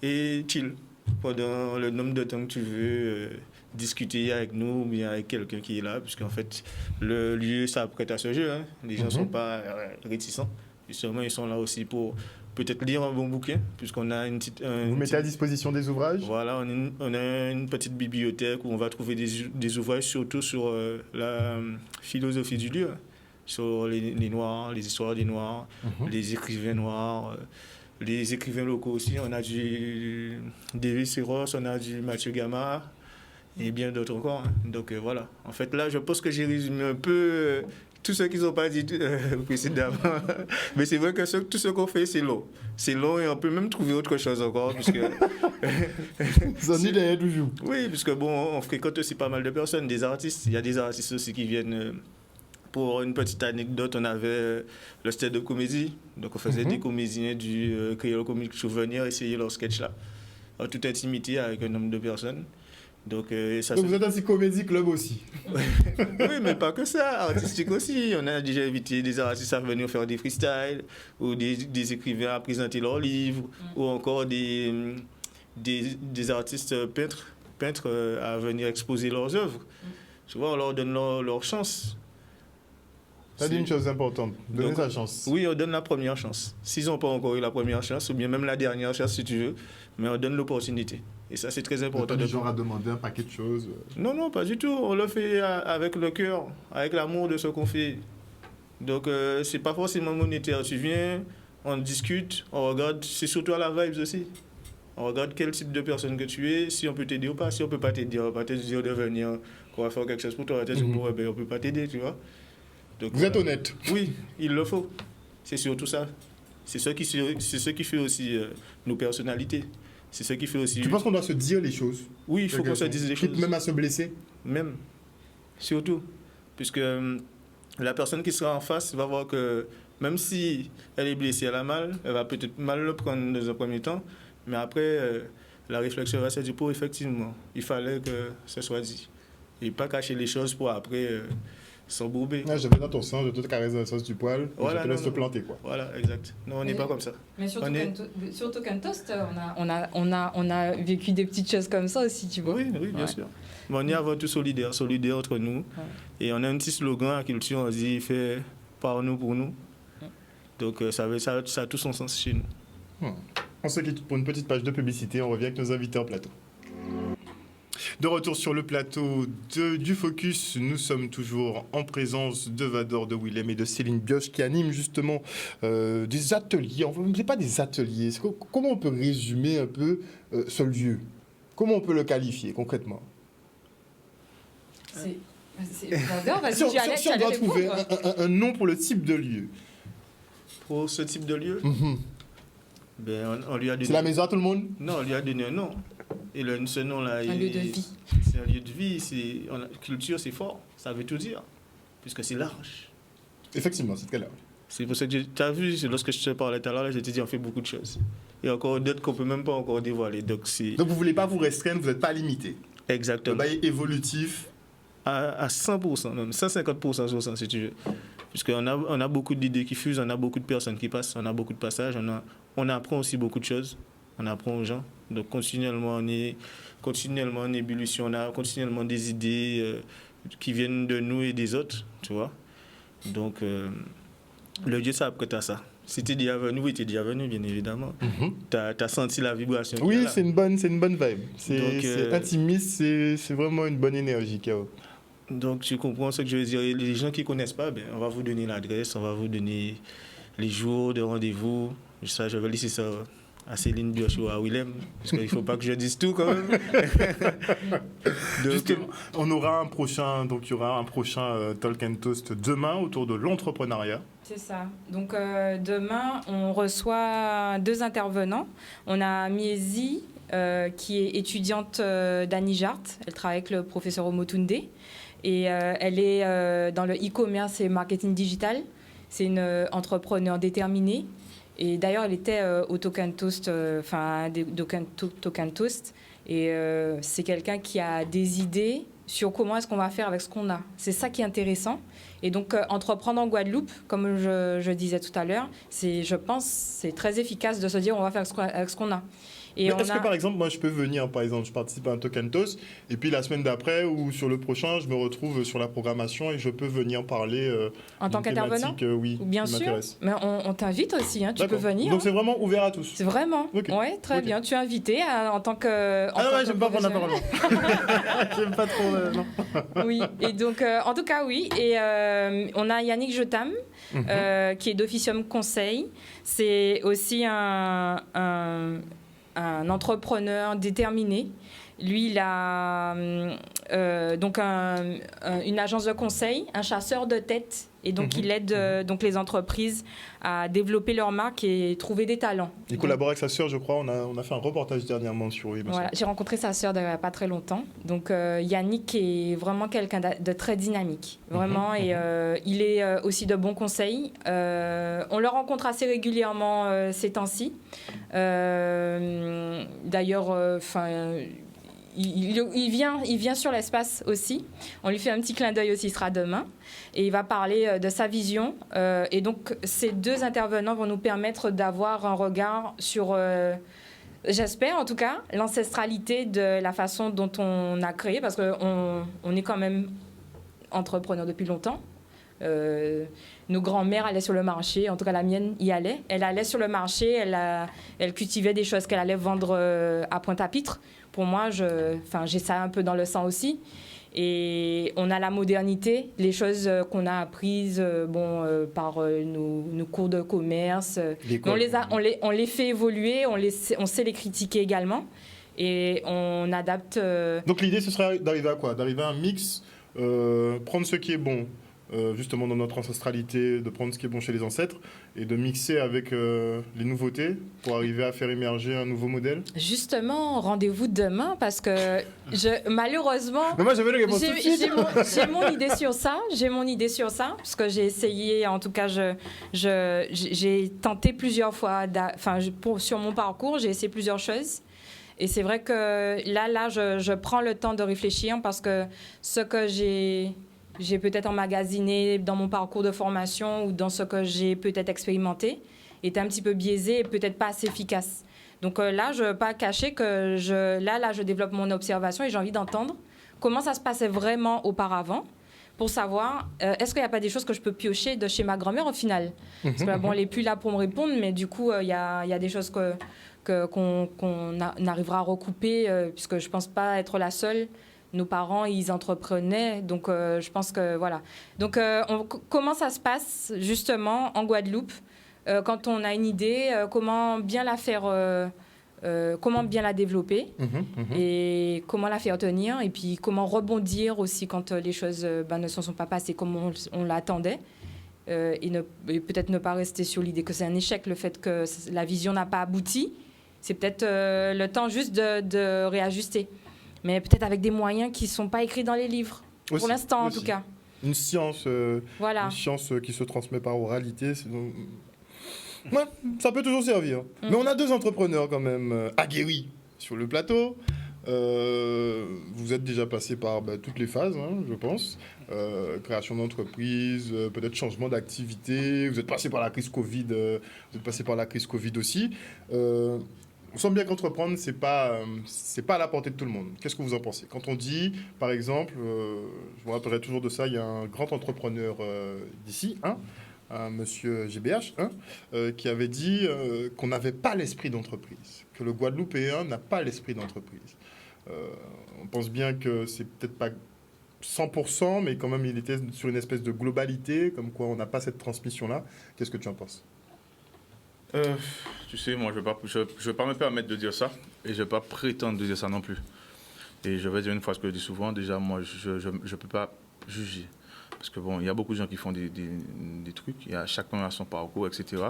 [SPEAKER 2] et chill pendant le nombre de temps que tu veux discuter avec nous ou bien avec quelqu'un qui est là, puisqu'en fait, le lieu s'apprête à ce jeu. Hein. Les gens ne sont pas réticents. Justement, ils sont là aussi pour peut-être lire un bon bouquin, puisqu'on a une petite...
[SPEAKER 1] Vous mettez à disposition des ouvrages?
[SPEAKER 2] Voilà, on a une petite bibliothèque où on va trouver des ouvrages, surtout sur la philosophie du lieu, sur les Noirs, les histoires des Noirs, les écrivains noirs, les écrivains locaux aussi. On a du David Seros, on a du Mathieu Gamard et bien d'autres encore. Hein. Donc voilà, en fait là, je pense que j'ai résumé un peu tout ce qu'ils n'ont pas dit précédemment. Mais c'est vrai que tout ce qu'on fait, c'est long. C'est long et on peut même trouver autre chose encore. Puisque
[SPEAKER 1] Ça dit derrière toujours.
[SPEAKER 2] Oui, puisque bon, on fréquente aussi pas mal de personnes, des artistes. Il y a des artistes aussi qui viennent... Pour une petite anecdote, on avait le stand-up comédie. Donc, on faisait des comédiens du Créole Comique Souvenir essayer leur sketch là, en toute intimité avec un nombre de personnes. Donc,
[SPEAKER 1] vous êtes un comédie club aussi?
[SPEAKER 2] Oui, mais pas que ça, artistique aussi. On a déjà invité des artistes à venir faire des freestyles, ou des écrivains à présenter leurs livres, ou encore des artistes peintres à venir exposer leurs œuvres. Tu vois, on leur donne leur chance.
[SPEAKER 1] Ça dit une chose importante, donner sa chance.
[SPEAKER 2] Oui, on donne la première chance. S'ils n'ont pas encore eu la première chance, ou bien même la dernière chance si tu veux, mais on donne l'opportunité. Et ça, c'est très important.
[SPEAKER 1] Pas du genre à demander un paquet de choses.
[SPEAKER 2] Non, pas du tout. On le fait avec le cœur, avec l'amour de ce qu'on fait. Donc, c'est pas forcément monétaire. Tu viens, on discute, on regarde, c'est surtout à la vibes aussi. On regarde quel type de personne que tu es, si on peut t'aider ou pas. Si on peut pas t'aider, on va pas te dire de venir, qu'on va faire quelque chose pour toi. On peut pas t'aider, tu vois. Donc,
[SPEAKER 1] vous êtes honnête?
[SPEAKER 2] Oui, il le faut. C'est surtout ça. C'est ce qui fait aussi nos personnalités. C'est ce qui fait aussi...
[SPEAKER 1] Tu penses qu'on doit se dire les choses?
[SPEAKER 2] Oui, il faut qu'on se dise les choses.
[SPEAKER 1] Même à se blesser?
[SPEAKER 2] Même. Surtout. Puisque la personne qui sera en face va voir que même si elle est blessée, elle a mal, elle va peut-être mal le prendre dans un premier temps, mais après, la réflexion va se dire, effectivement, il fallait que ce soit dit. Et pas cacher les choses pour après... s'embourber.
[SPEAKER 1] Ah, je vais dans ton sens, je te caresse dans le sens du poil, et
[SPEAKER 2] Voilà,
[SPEAKER 1] je te laisse
[SPEAKER 2] non,
[SPEAKER 1] te planter, quoi.
[SPEAKER 2] Voilà, exact. Non, on n'est pas comme ça.
[SPEAKER 3] Mais surtout,
[SPEAKER 2] On est-
[SPEAKER 3] sur Token Toast, on a vécu des petites choses comme ça aussi, tu vois.
[SPEAKER 2] Oui, oui, bien
[SPEAKER 3] Ouais.
[SPEAKER 2] sûr. Mais on est avant tout solidaires entre nous. Et on a un petit slogan à Culture, on dit fait par nous pour nous. Donc ça a tout son sens chez nous.
[SPEAKER 1] On se quitte pour une petite page de publicité, on revient avec nos invités en plateau. De retour sur le plateau du Focus, nous sommes toujours en présence de Vador, de Willem et de Céline Bioche qui animent justement des ateliers. Enfin, ce n'est pas des ateliers. Comment on peut résumer un peu ce lieu? Comment on peut le qualifier concrètement?
[SPEAKER 3] J'adore, vas-y,
[SPEAKER 1] Si on,
[SPEAKER 3] tu allais
[SPEAKER 1] si on doit trouver
[SPEAKER 3] répondre.
[SPEAKER 1] un nom pour le type de lieu.
[SPEAKER 2] Pour ce type de lieu, ben, on lui a donné...
[SPEAKER 1] C'est la maison à tout le monde?
[SPEAKER 2] Non, on lui a donné un nom. Et ce nom-là...
[SPEAKER 3] Un lieu de vie.
[SPEAKER 2] C'est un lieu de vie. Culture, c'est fort. Ça veut tout dire. Puisque c'est large.
[SPEAKER 1] Effectivement, c'est très large.
[SPEAKER 2] C'est pour ça que tu as vu, lorsque je te parlais tout à l'heure, je t'ai dit on fait beaucoup de choses. Il y a encore d'autres qu'on ne peut même pas encore dévoiler. Donc
[SPEAKER 1] vous ne voulez pas vous restreindre, vous n'êtes pas limité. Le
[SPEAKER 2] exactement.
[SPEAKER 1] bail évolutif.
[SPEAKER 2] À 100%, même 150% sur ça, si tu veux. Puisqu'on a beaucoup d'idées qui fusent, on a beaucoup de personnes qui passent, on a beaucoup de passages, on apprend aussi beaucoup de choses, on apprend aux gens. Donc continuellement, on est en ébullition, on a continuellement des idées qui viennent de nous et des autres, tu vois. Donc, le Dieu s'apprête à ça. Si tu es déjà venu, oui, tu es déjà venu, bien évidemment. Tu as senti la vibration.
[SPEAKER 1] Oui, c'est une bonne vibe. C'est
[SPEAKER 2] Donc,
[SPEAKER 1] intimiste, c'est vraiment une bonne énergie qu'il y a.
[SPEAKER 2] Donc, tu comprends ce que je veux dire. Les gens qui ne connaissent pas, ben, on va vous donner l'adresse, on va vous donner les jours de rendez-vous. Ça, je vais laisser ça à Céline Bioche ou à Willem, parce qu'il ne faut pas que je dise tout quand même. Donc,
[SPEAKER 1] Justement, il y aura un prochain Talk and Toast demain autour de l'entrepreneuriat.
[SPEAKER 3] C'est ça. Donc demain, on reçoit 2 intervenants. On a Miezi, qui est étudiante d'Anijart. Elle travaille avec le professeur Omotunde. Et elle est dans le e-commerce et marketing digital. C'est une entrepreneur déterminée. Et d'ailleurs, elle était au Token Toast, Token Toast. Et c'est quelqu'un qui a des idées sur comment est-ce qu'on va faire avec ce qu'on a. C'est ça qui est intéressant. Et donc, entreprendre en Guadeloupe, comme je disais tout à l'heure, je pense c'est très efficace de se dire on va faire avec ce qu'on a. Et
[SPEAKER 1] est-ce que par exemple, moi je peux venir, par exemple, je participe à un Token Toast, et puis la semaine d'après ou sur le prochain, je me retrouve sur la programmation et je peux venir parler
[SPEAKER 3] en tant qu'intervenant,
[SPEAKER 1] oui,
[SPEAKER 3] bien sûr. Mais on t'invite aussi, hein, tu peux venir.
[SPEAKER 1] Donc c'est vraiment ouvert à tous.
[SPEAKER 3] C'est vraiment.
[SPEAKER 1] Okay.
[SPEAKER 3] Oui, très bien. Tu es invité en tant que.
[SPEAKER 1] J'aime pas prendre la parole. J'aime pas trop. Non.
[SPEAKER 3] Oui. Et donc, en tout cas, oui. Et on a Yannick Jotam, qui est d'Officium Conseil. C'est aussi un entrepreneur déterminé. Lui, il a donc une agence de conseil, un chasseur de tête. Et donc, il aide donc les entreprises à développer leur marque et trouver des talents.
[SPEAKER 1] Il collabore avec sa sœur, je crois. On a fait un reportage dernièrement sur lui.
[SPEAKER 3] Voilà, j'ai rencontré sa sœur il n'y a pas très longtemps. Donc, Yannick est vraiment quelqu'un de très dynamique. Vraiment. Et il est aussi de bons conseils. On le rencontre assez régulièrement ces temps-ci. D'ailleurs, il vient sur l'espace aussi. On lui fait un petit clin d'œil aussi, il sera demain. Et il va parler de sa vision. Et donc, ces 2 intervenants vont nous permettre d'avoir un regard sur, j'espère en tout cas, l'ancestralité de la façon dont on a créé. Parce qu'on est quand même entrepreneur depuis longtemps. Nos grands-mères allaient sur le marché, en tout cas la mienne y allait. Elle allait sur le marché, elle cultivait des choses qu'elle allait vendre à Pointe-à-Pitre. Pour moi, j'ai ça un peu dans le sang aussi. Et on a la modernité, les choses qu'on a apprises par nos cours de commerce. On les fait évoluer, on sait les critiquer également. Et on adapte...
[SPEAKER 1] Donc l'idée, ce serait d'arriver à quoi? D'arriver à un mix, prendre ce qui est bon, justement dans notre ancestralité, de prendre ce qui est bon chez les ancêtres et de mixer avec les nouveautés pour arriver à faire émerger un nouveau modèle.
[SPEAKER 3] Justement, rendez-vous demain parce que malheureusement...
[SPEAKER 1] Mais moi, j'avais le réponse tout de suite.
[SPEAKER 3] J'ai mon idée sur ça. Parce que j'ai essayé, en tout cas, j'ai tenté plusieurs fois, sur mon parcours, j'ai essayé plusieurs choses. Et c'est vrai que là, je prends le temps de réfléchir parce que ce que j'ai j'ai peut-être emmagasiné dans mon parcours de formation ou dans ce que j'ai peut-être expérimenté est un petit peu biaisé et peut-être pas assez efficace. Donc là, je ne veux pas cacher que je développe mon observation et j'ai envie d'entendre comment ça se passait vraiment auparavant pour savoir est-ce qu'il n'y a pas des choses que je peux piocher de chez ma grand-mère au final. Parce que là, bon, elle n'est plus là pour me répondre, mais du coup, il y a des choses qu'on arrivera à recouper puisque je ne pense pas être la seule. Nos parents, ils entreprenaient, donc je pense que voilà. Donc, comment ça se passe justement en Guadeloupe quand on a une idée, comment bien la faire, comment bien la développer et comment la faire tenir et puis comment rebondir aussi quand les choses ne se sont pas passées comme on l'attendait et peut-être ne pas rester sur l'idée que c'est un échec, le fait que la vision n'a pas abouti. C'est peut-être le temps juste de réajuster. Mais peut-être avec des moyens qui ne sont pas écrits dans les livres, aussi, pour l'instant en tout cas.
[SPEAKER 1] Une science,
[SPEAKER 3] voilà.
[SPEAKER 1] Une science qui se transmet par oralité. Ouais, ça peut toujours servir. Mais on a 2 entrepreneurs quand même aguerris sur le plateau. Vous êtes déjà passé par toutes les phases, hein, je pense. Création d'entreprise, peut-être changement d'activité. Vous êtes passé par la crise Covid. Vous êtes passé par la crise Covid aussi. On sent bien qu'entreprendre, c'est pas à la portée de tout le monde. Qu'est-ce que vous en pensez? Quand on dit, par exemple, je me rappellerai toujours de ça, il y a un grand entrepreneur d'ici, un monsieur GBH, qui avait dit qu'on n'avait pas l'esprit d'entreprise, que le Guadeloupéen n'a pas l'esprit d'entreprise. On pense bien que c'est peut-être pas 100%, mais quand même il était sur une espèce de globalité, comme quoi on n'a pas cette transmission-là. Qu'est-ce que tu en penses?
[SPEAKER 4] Tu sais, moi, je vais pas me permettre de dire ça, et je ne vais pas prétendre de dire ça non plus. Et je vais dire une fois ce que je dis souvent, déjà, moi, je ne peux pas juger. Parce que bon, il y a beaucoup de gens qui font des trucs, il y a chacun a son parcours, etc.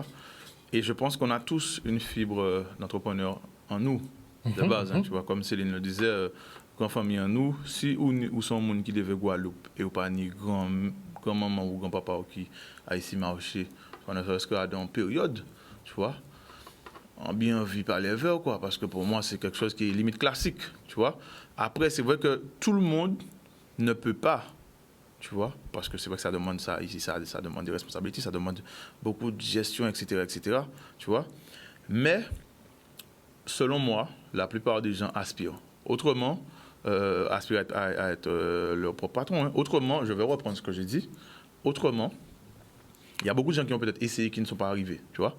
[SPEAKER 4] Et je pense qu'on a tous une fibre d'entrepreneur en nous, de base, hein, tu vois, comme Céline le disait, grand famille en nous, si ou sont monde qui devait Guadeloupe, et ou pas ni grand-maman ou grand-papa qui a ici marché, on a fait ce qu'il y a dans une période, tu vois, en bien vu par les verts, quoi, parce que pour moi, c'est quelque chose qui est limite classique, tu vois. Après, c'est vrai que tout le monde ne peut pas, tu vois, parce que c'est vrai que ça demande ça, ici, ça demande des responsabilités, ça demande beaucoup de gestion, etc., tu vois. Mais, selon moi, la plupart des gens aspirent. Autrement, aspirent à être leur propre patron. Hein. Autrement, je vais reprendre ce que j'ai dit, autrement, il y a beaucoup de gens qui ont peut-être essayé, qui ne sont pas arrivés, tu vois.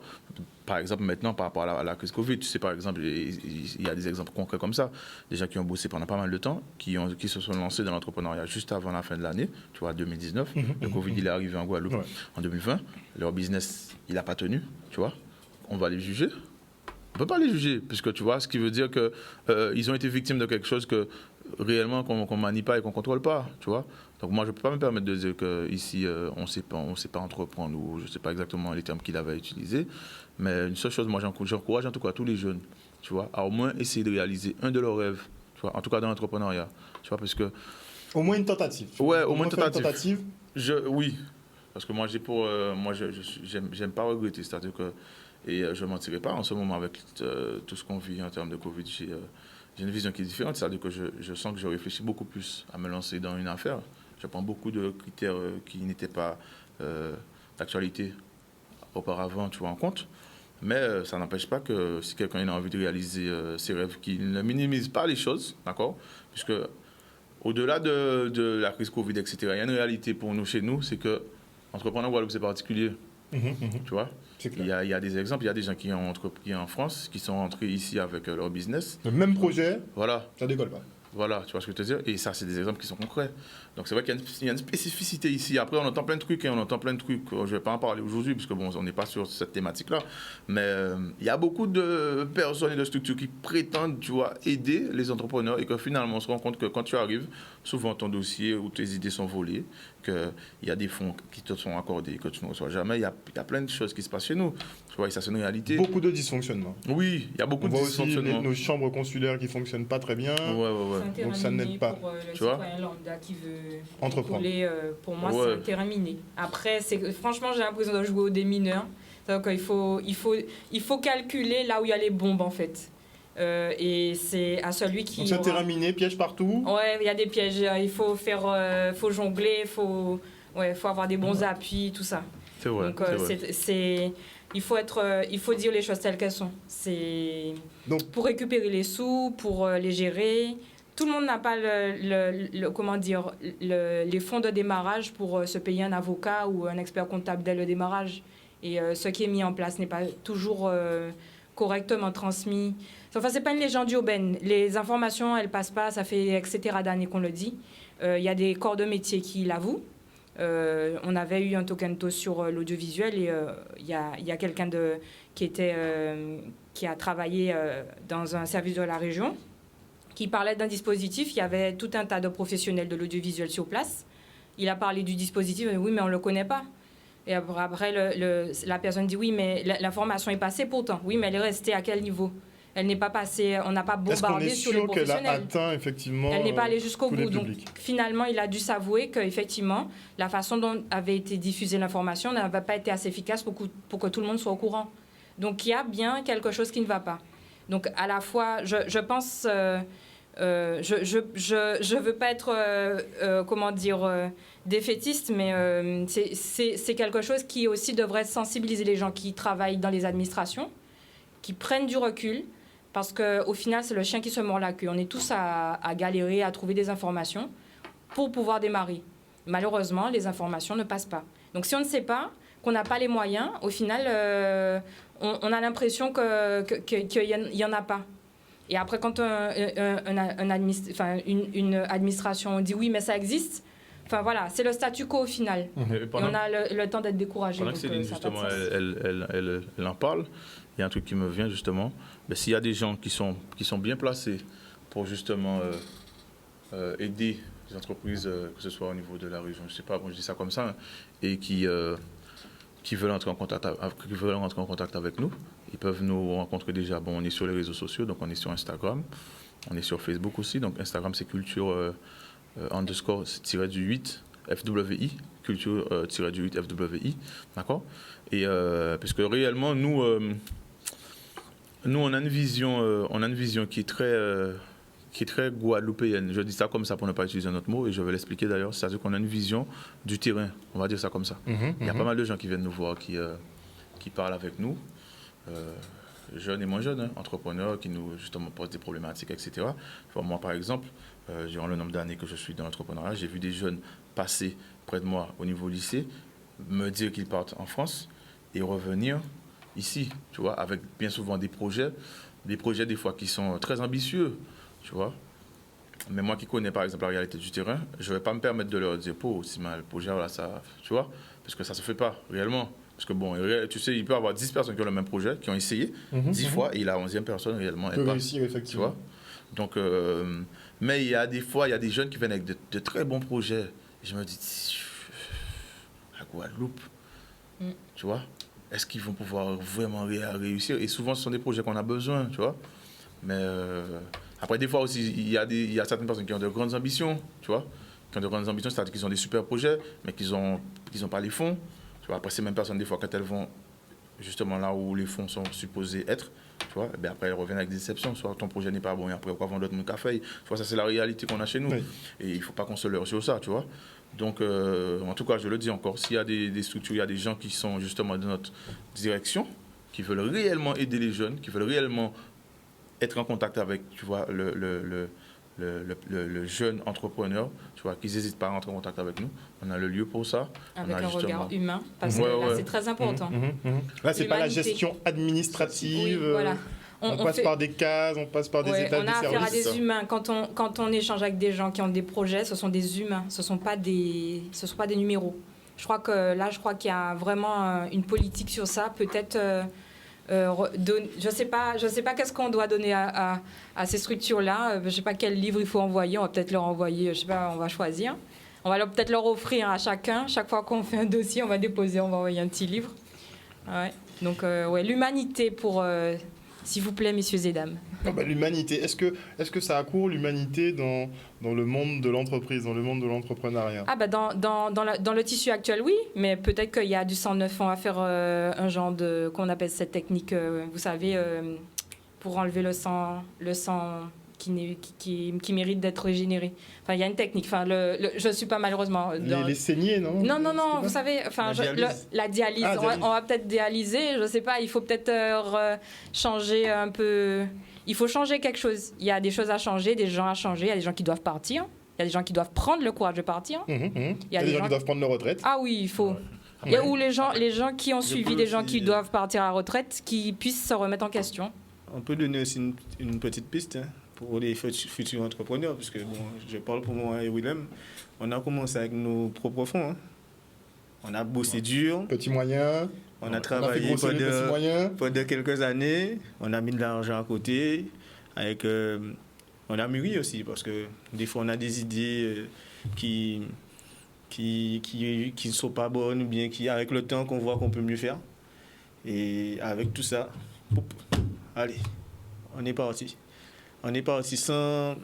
[SPEAKER 4] Par exemple, maintenant, par rapport à la crise Covid, tu sais, par exemple, il y a des exemples concrets comme ça. Des gens qui ont bossé pendant pas mal de temps, qui se sont lancés dans l'entrepreneuriat juste avant la fin de l'année, tu vois, 2019. Le Covid, il est arrivé en Guadeloupe en 2020. Leur business, il n'a pas tenu, tu vois. On va les juger. On ne peut pas les juger, puisque tu vois, ce qui veut dire qu'ils ont été victimes de quelque chose que réellement qu'on ne manie pas et qu'on ne contrôle pas, tu vois. Donc moi, je ne peux pas me permettre de dire qu'ici, on ne sait pas entreprendre, ou je ne sais pas exactement les termes qu'il avait utilisés. Mais une seule chose, moi, j'encourage en tout cas tous les jeunes, tu vois, à au moins essayer de réaliser un de leurs rêves, tu vois, en tout cas dans l'entrepreneuriat, tu vois, parce que...
[SPEAKER 1] Au moins une tentative.
[SPEAKER 4] Ouais, au moins une tentative. Oui, parce que moi, j'aime pas regretter, c'est-à-dire que, et je ne mentirai pas, en ce moment, avec tout ce qu'on vit en termes de Covid, j'ai une vision qui est différente, c'est-à-dire que je sens que je réfléchis beaucoup plus à me lancer dans une affaire. Je prends beaucoup de critères qui n'étaient pas d'actualité auparavant, tu vois, en compte. Mais ça n'empêche pas que si quelqu'un a envie de réaliser ses rêves, qu'il ne minimise pas les choses, d'accord? Puisque au-delà de la crise Covid, etc., il y a une réalité pour nous, chez nous, c'est que entreprendre en Guadeloupe, c'est particulier. Tu vois? Il y a des exemples, il y a des gens qui ont entrepris en France, qui sont entrés ici avec leur business.
[SPEAKER 1] Le même projet,
[SPEAKER 4] voilà.
[SPEAKER 1] Ça décolle pas.
[SPEAKER 4] Voilà, tu vois ce que je veux te dire. Et ça, c'est des exemples qui sont concrets. Donc, c'est vrai qu'il y a une spécificité ici. Après, on entend plein de trucs et on entend plein de trucs. Je ne vais pas en parler aujourd'hui, parce que bon, on n'est pas sur cette thématique-là. Mais il y a beaucoup de personnes et de structures qui prétendent, tu vois, aider les entrepreneurs et que finalement, on se rend compte que quand tu arrives, souvent ton dossier ou tes idées sont volées, qu'il y a des fonds qui te sont accordés, que tu ne reçois jamais. Il y a plein de choses qui se passent chez nous. Tu vois, et ça, c'est une réalité.
[SPEAKER 1] Beaucoup de dysfonctionnements.
[SPEAKER 4] Oui, il y a beaucoup de dysfonctionnements.
[SPEAKER 1] On voit aussi nos chambres consulaires qui ne fonctionnent pas très bien.
[SPEAKER 3] Ouais.
[SPEAKER 1] Donc ça n'aide pas.
[SPEAKER 3] Pour le
[SPEAKER 4] tu vois
[SPEAKER 3] citoyen lambda qui veut
[SPEAKER 1] entreprendre.
[SPEAKER 3] Pour moi, c'est un terrain miné. Après, franchement, j'ai l'impression de jouer au démineur. Donc, il faut calculer là où il y a les bombes, en fait. Et c'est à celui qui...
[SPEAKER 1] Donc c'est un terrain miné, piège partout.
[SPEAKER 3] Ouais, il y a des pièges. Il faut faut jongler, faut avoir des bons appuis, tout ça.
[SPEAKER 4] C'est vrai.
[SPEAKER 3] Donc
[SPEAKER 4] c'est vrai.
[SPEAKER 3] il faut dire les choses telles qu'elles sont. C'est
[SPEAKER 1] Donc
[SPEAKER 3] pour récupérer les sous, pour les gérer. Tout le monde n'a pas les fonds de démarrage pour se payer un avocat ou un expert comptable dès le démarrage. Et ce qui est mis en place n'est pas toujours correctement transmis. Enfin, c'est pas une légende urbaine. Les informations, elles passent pas. Ça fait etc. d'années qu'on le dit. Il y a des corps de métier qui l'avouent. On avait eu un Tokento sur l'audiovisuel et il y a quelqu'un qui a travaillé dans un service de la région qui parlait d'un dispositif. Il y avait tout un tas de professionnels de l'audiovisuel sur place. Il a parlé du dispositif, oui, mais on ne le connaît pas. Et après la personne dit, oui, mais l'information est passée pourtant. Oui, mais elle est restée à quel niveau ? Elle n'est pas passée, on n'a pas bombardé sur les professionnels.
[SPEAKER 1] Est-ce qu'on est sûr qu'elle a atteint effectivement
[SPEAKER 3] elle n'est pas allée jusqu'au bout. Donc
[SPEAKER 1] publics.
[SPEAKER 3] finalement, il a dû s'avouer qu'effectivement, la façon dont avait été diffusée l'information n'avait pas été assez efficace pour que tout le monde soit au courant. Donc il y a bien quelque chose qui ne va pas. Donc à la fois, je pense, je veux pas être, défaitiste, mais c'est quelque chose qui aussi devrait sensibiliser les gens qui travaillent dans les administrations, qui prennent du recul. Parce qu'au final, c'est le chien qui se mord la queue. On est tous à galérer, à trouver des informations pour pouvoir démarrer. Malheureusement, les informations ne passent pas. Donc si on ne sait pas, qu'on n'a pas les moyens, au final, on a l'impression qu'il n'y en a pas. Et après, quand une administration dit oui, mais ça existe, enfin voilà, c'est le statu quo au final. Et on a le temps d'être découragé.
[SPEAKER 4] Pendant que Céline, justement, elle en parle, il y a un truc qui me vient justement. Mais s'il y a des gens qui sont bien placés pour justement aider les entreprises, que ce soit au niveau de la région, je ne sais pas, bon, je dis ça comme ça, hein, et qui veulent entrer en contact avec nous, ils peuvent nous rencontrer déjà. Bon, on est sur les réseaux sociaux, donc on est sur Instagram, on est sur Facebook aussi. Donc Instagram, c'est culture _-8 FWI, culture-8 FWI, d'accord. Et parce que réellement, nous, on a une vision qui est très guadeloupéenne. Je dis ça comme ça pour ne pas utiliser un autre mot, et je vais l'expliquer d'ailleurs. C'est-à-dire qu'on a une vision du terrain, on va dire ça comme ça. Il y a pas mal de gens qui viennent nous voir, qui parlent avec nous, jeunes et moins jeunes, hein, entrepreneurs qui nous justement posent des problématiques, etc. Moi, par exemple, durant le nombre d'années que je suis dans l'entrepreneuriat, j'ai vu des jeunes passer près de moi au niveau lycée, me dire qu'ils partent en France et revenir ici, tu vois, avec bien souvent des projets des fois qui sont très ambitieux, tu vois. Mais moi qui connais par exemple la réalité du terrain, je ne vais pas me permettre de leur dire, si le projet, voilà, ça, tu vois, parce que ça ne se fait pas réellement. Parce que bon, tu sais, il peut y avoir 10 personnes qui ont le même projet, qui ont essayé 10 fois, et la 11e personne réellement elle
[SPEAKER 1] peut
[SPEAKER 4] pas.
[SPEAKER 1] réussir, effectivement.
[SPEAKER 4] Tu vois. Donc, mais il y a des fois, il y a des jeunes qui viennent avec de très bons projets. Et je me dis, à Guadeloupe, tu vois, est-ce qu'ils vont pouvoir vraiment réussir? Et souvent, ce sont des projets qu'on a besoin, tu vois. Mais après, des fois aussi, il y a certaines personnes qui ont de grandes ambitions, tu vois. Qui ont de grandes ambitions, c'est-à-dire qu'ils ont des super projets, mais qu'ils n'ont pas les fonds. Tu vois, après, ces mêmes personnes, des fois, quand elles vont justement là où les fonds sont supposés être, tu vois, et bien après, elles reviennent avec des déceptions. Soit ton projet n'est pas bon, et après, pourquoi vendre notre café? Tu vois, ça, c'est la réalité qu'on a chez nous. Oui. Et il ne faut pas qu'on se leurre sur ça, tu vois. Donc, en tout cas, je le dis encore, s'il y a des structures, il y a des gens qui sont justement dans notre direction, qui veulent réellement aider les jeunes, qui veulent réellement être en contact avec, tu vois, le jeune entrepreneur, tu vois, qu'ils n'hésitent pas à rentrer en contact avec nous. On a le lieu pour ça.
[SPEAKER 3] Avec un regard humain, parce que là, c'est très important.
[SPEAKER 1] Là, c'est pas la gestion administrative.
[SPEAKER 3] Oui, voilà.
[SPEAKER 1] On passe par des cases, on passe par des étapes, des services.
[SPEAKER 3] On a affaire à des humains. Quand on échange avec des gens qui ont des projets, ce sont des humains. Ce ne sont pas des numéros. Je crois qu'il y a vraiment une politique sur ça. Peut-être... je sais pas qu'est-ce qu'on doit donner à ces structures-là. Je sais pas quel livre il faut envoyer. On va peut-être leur envoyer, je sais pas, on va choisir. On va peut-être leur offrir à chacun. Chaque fois qu'on fait un dossier, on va envoyer un petit livre. Ouais. Donc, l'humanité pour, s'il vous plaît, messieurs et dames.
[SPEAKER 1] L'humanité. Est-ce que ça accourt l'humanité dans le monde de l'entreprise, dans le monde de l'entrepreneuriat?
[SPEAKER 3] Dans le tissu actuel, oui, mais peut-être qu'il y a du 109 ans à faire un genre qu'on appelle cette technique, vous savez, pour enlever le sang qui mérite d'être régénéré. Enfin, il y a une technique. Enfin, je ne suis pas malheureusement...
[SPEAKER 1] Les saignées, non?
[SPEAKER 3] Non, vous savez, enfin, la dialyse. On va peut-être dialyser, je ne sais pas, il faut peut-être changer un peu... Il faut changer quelque chose. Il y a des choses à changer, des gens à changer, il y a des gens qui doivent partir, il y a des gens qui doivent prendre le courage de partir.
[SPEAKER 1] Il y a des gens qui doivent prendre leur retraite.
[SPEAKER 3] Ah oui, il faut. Il y a où les gens qui ont suivi des gens qui doivent partir à la retraite, qui puissent se remettre en question.
[SPEAKER 2] On peut donner aussi une petite piste pour les futurs entrepreneurs, parce que bon, je parle pour moi et Willem, on a commencé avec nos propres fonds. On a bossé dur.
[SPEAKER 1] Petits moyens.
[SPEAKER 2] On a travaillé pendant quelques années. On a mis de l'argent à côté. On a mûri aussi, parce que des fois, on a des idées qui ne sont pas bonnes, ou bien avec le temps qu'on voit qu'on peut mieux faire. Et avec tout ça, allez, on est parti. On est parti sans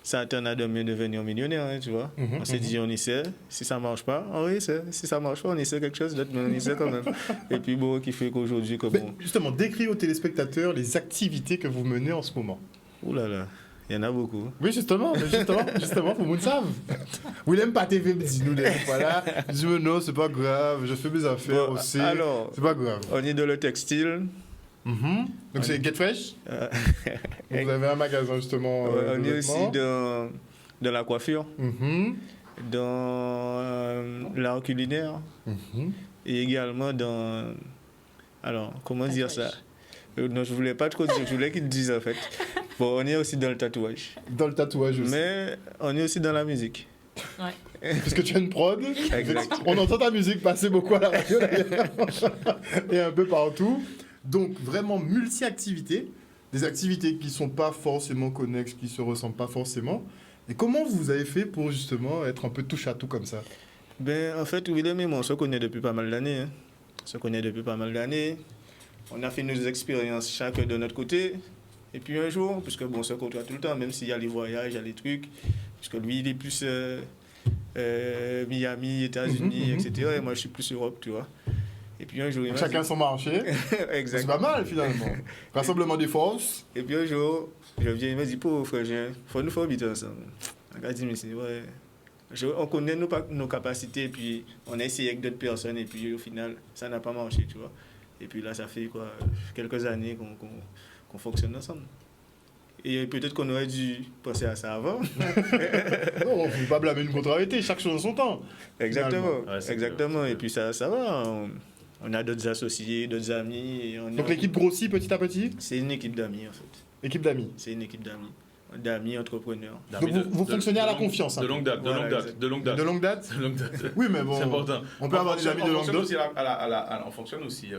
[SPEAKER 2] s'attendre à demain devenir millionnaire, tu vois. On s'est dit, on essaie. Si ça ne marche pas, on essaie. Si ça ne marche pas, on essaie quelque chose d'autre, mais on essaie quand même. Et puis, bon, qui fait qu'aujourd'hui...
[SPEAKER 1] Justement, décris aux téléspectateurs les activités que vous menez en ce moment.
[SPEAKER 2] Ouh là là, il y en a beaucoup.
[SPEAKER 1] Oui, justement, pour vous le savez. Willem, pas TV, dis-nous, voilà. Dis-moi, non, c'est pas grave, je fais mes affaires aussi.
[SPEAKER 2] Alors,
[SPEAKER 1] c'est pas grave.
[SPEAKER 2] On est dans le textile.
[SPEAKER 1] Donc c'est Get Fresh. Vous avez un magasin justement.
[SPEAKER 2] On est aussi dans la coiffure, dans l'art culinaire et également dans... Alors, comment dire ça? Non, je voulais pas trop dire, je voulais qu'ils disent en fait. Bon, on est aussi dans le tatouage.
[SPEAKER 1] Dans le tatouage aussi.
[SPEAKER 2] Mais on est aussi dans la musique.
[SPEAKER 3] Ouais.
[SPEAKER 1] Parce que tu as une prod.
[SPEAKER 2] Exact.
[SPEAKER 1] On entend ta musique passer beaucoup à la radio d'ailleurs. Et un peu partout. Donc vraiment multi-activités, des activités qui ne sont pas forcément connexes, qui ne se ressemblent pas forcément. Et comment vous avez fait pour justement être un peu touche à tout comme ça?
[SPEAKER 2] En fait, Willem et moi, on se connaît depuis pas mal d'années. On a fait nos expériences chacun de notre côté. Et puis un jour, puisque bon, on se côtoie tout le temps, même s'il y a les voyages, il y a les trucs, puisque lui, il est plus Miami, États-Unis, etc. Et moi, je suis plus Europe, tu vois. Et puis un jour,
[SPEAKER 1] chacun son marché.
[SPEAKER 2] Exact.
[SPEAKER 1] C'est pas mal finalement. Rassemblement des forces.
[SPEAKER 2] Et puis un jour, je viens, il me dit, pauvre frère, faut nous faire habiter ensemble. Il dit, mais c'est ouais. On connaît nos capacités, et puis on a essayé avec d'autres personnes, et puis au final, ça n'a pas marché, tu vois. Et puis là, ça fait quoi, quelques années qu'on fonctionne ensemble. Et peut-être qu'on aurait dû penser à ça avant.
[SPEAKER 1] Non, on ne peut pas blâmer une contrariété, chaque chose en son temps.
[SPEAKER 2] Exactement,
[SPEAKER 4] ouais,
[SPEAKER 2] exactement.
[SPEAKER 4] Clair.
[SPEAKER 2] Et puis ça va. On a d'autres associés, d'autres amis. Et
[SPEAKER 1] donc l'équipe grossit petit à petit?
[SPEAKER 2] C'est une équipe d'amis en fait.
[SPEAKER 1] Équipe d'amis?
[SPEAKER 2] C'est une équipe d'amis. D'amis entrepreneurs.
[SPEAKER 1] Donc vous fonctionnez à la confiance.
[SPEAKER 4] De longue date.
[SPEAKER 1] De longue date? Oui, mais bon.
[SPEAKER 4] C'est important.
[SPEAKER 1] On peut avoir des amis de longue date.
[SPEAKER 4] On fonctionne aussi.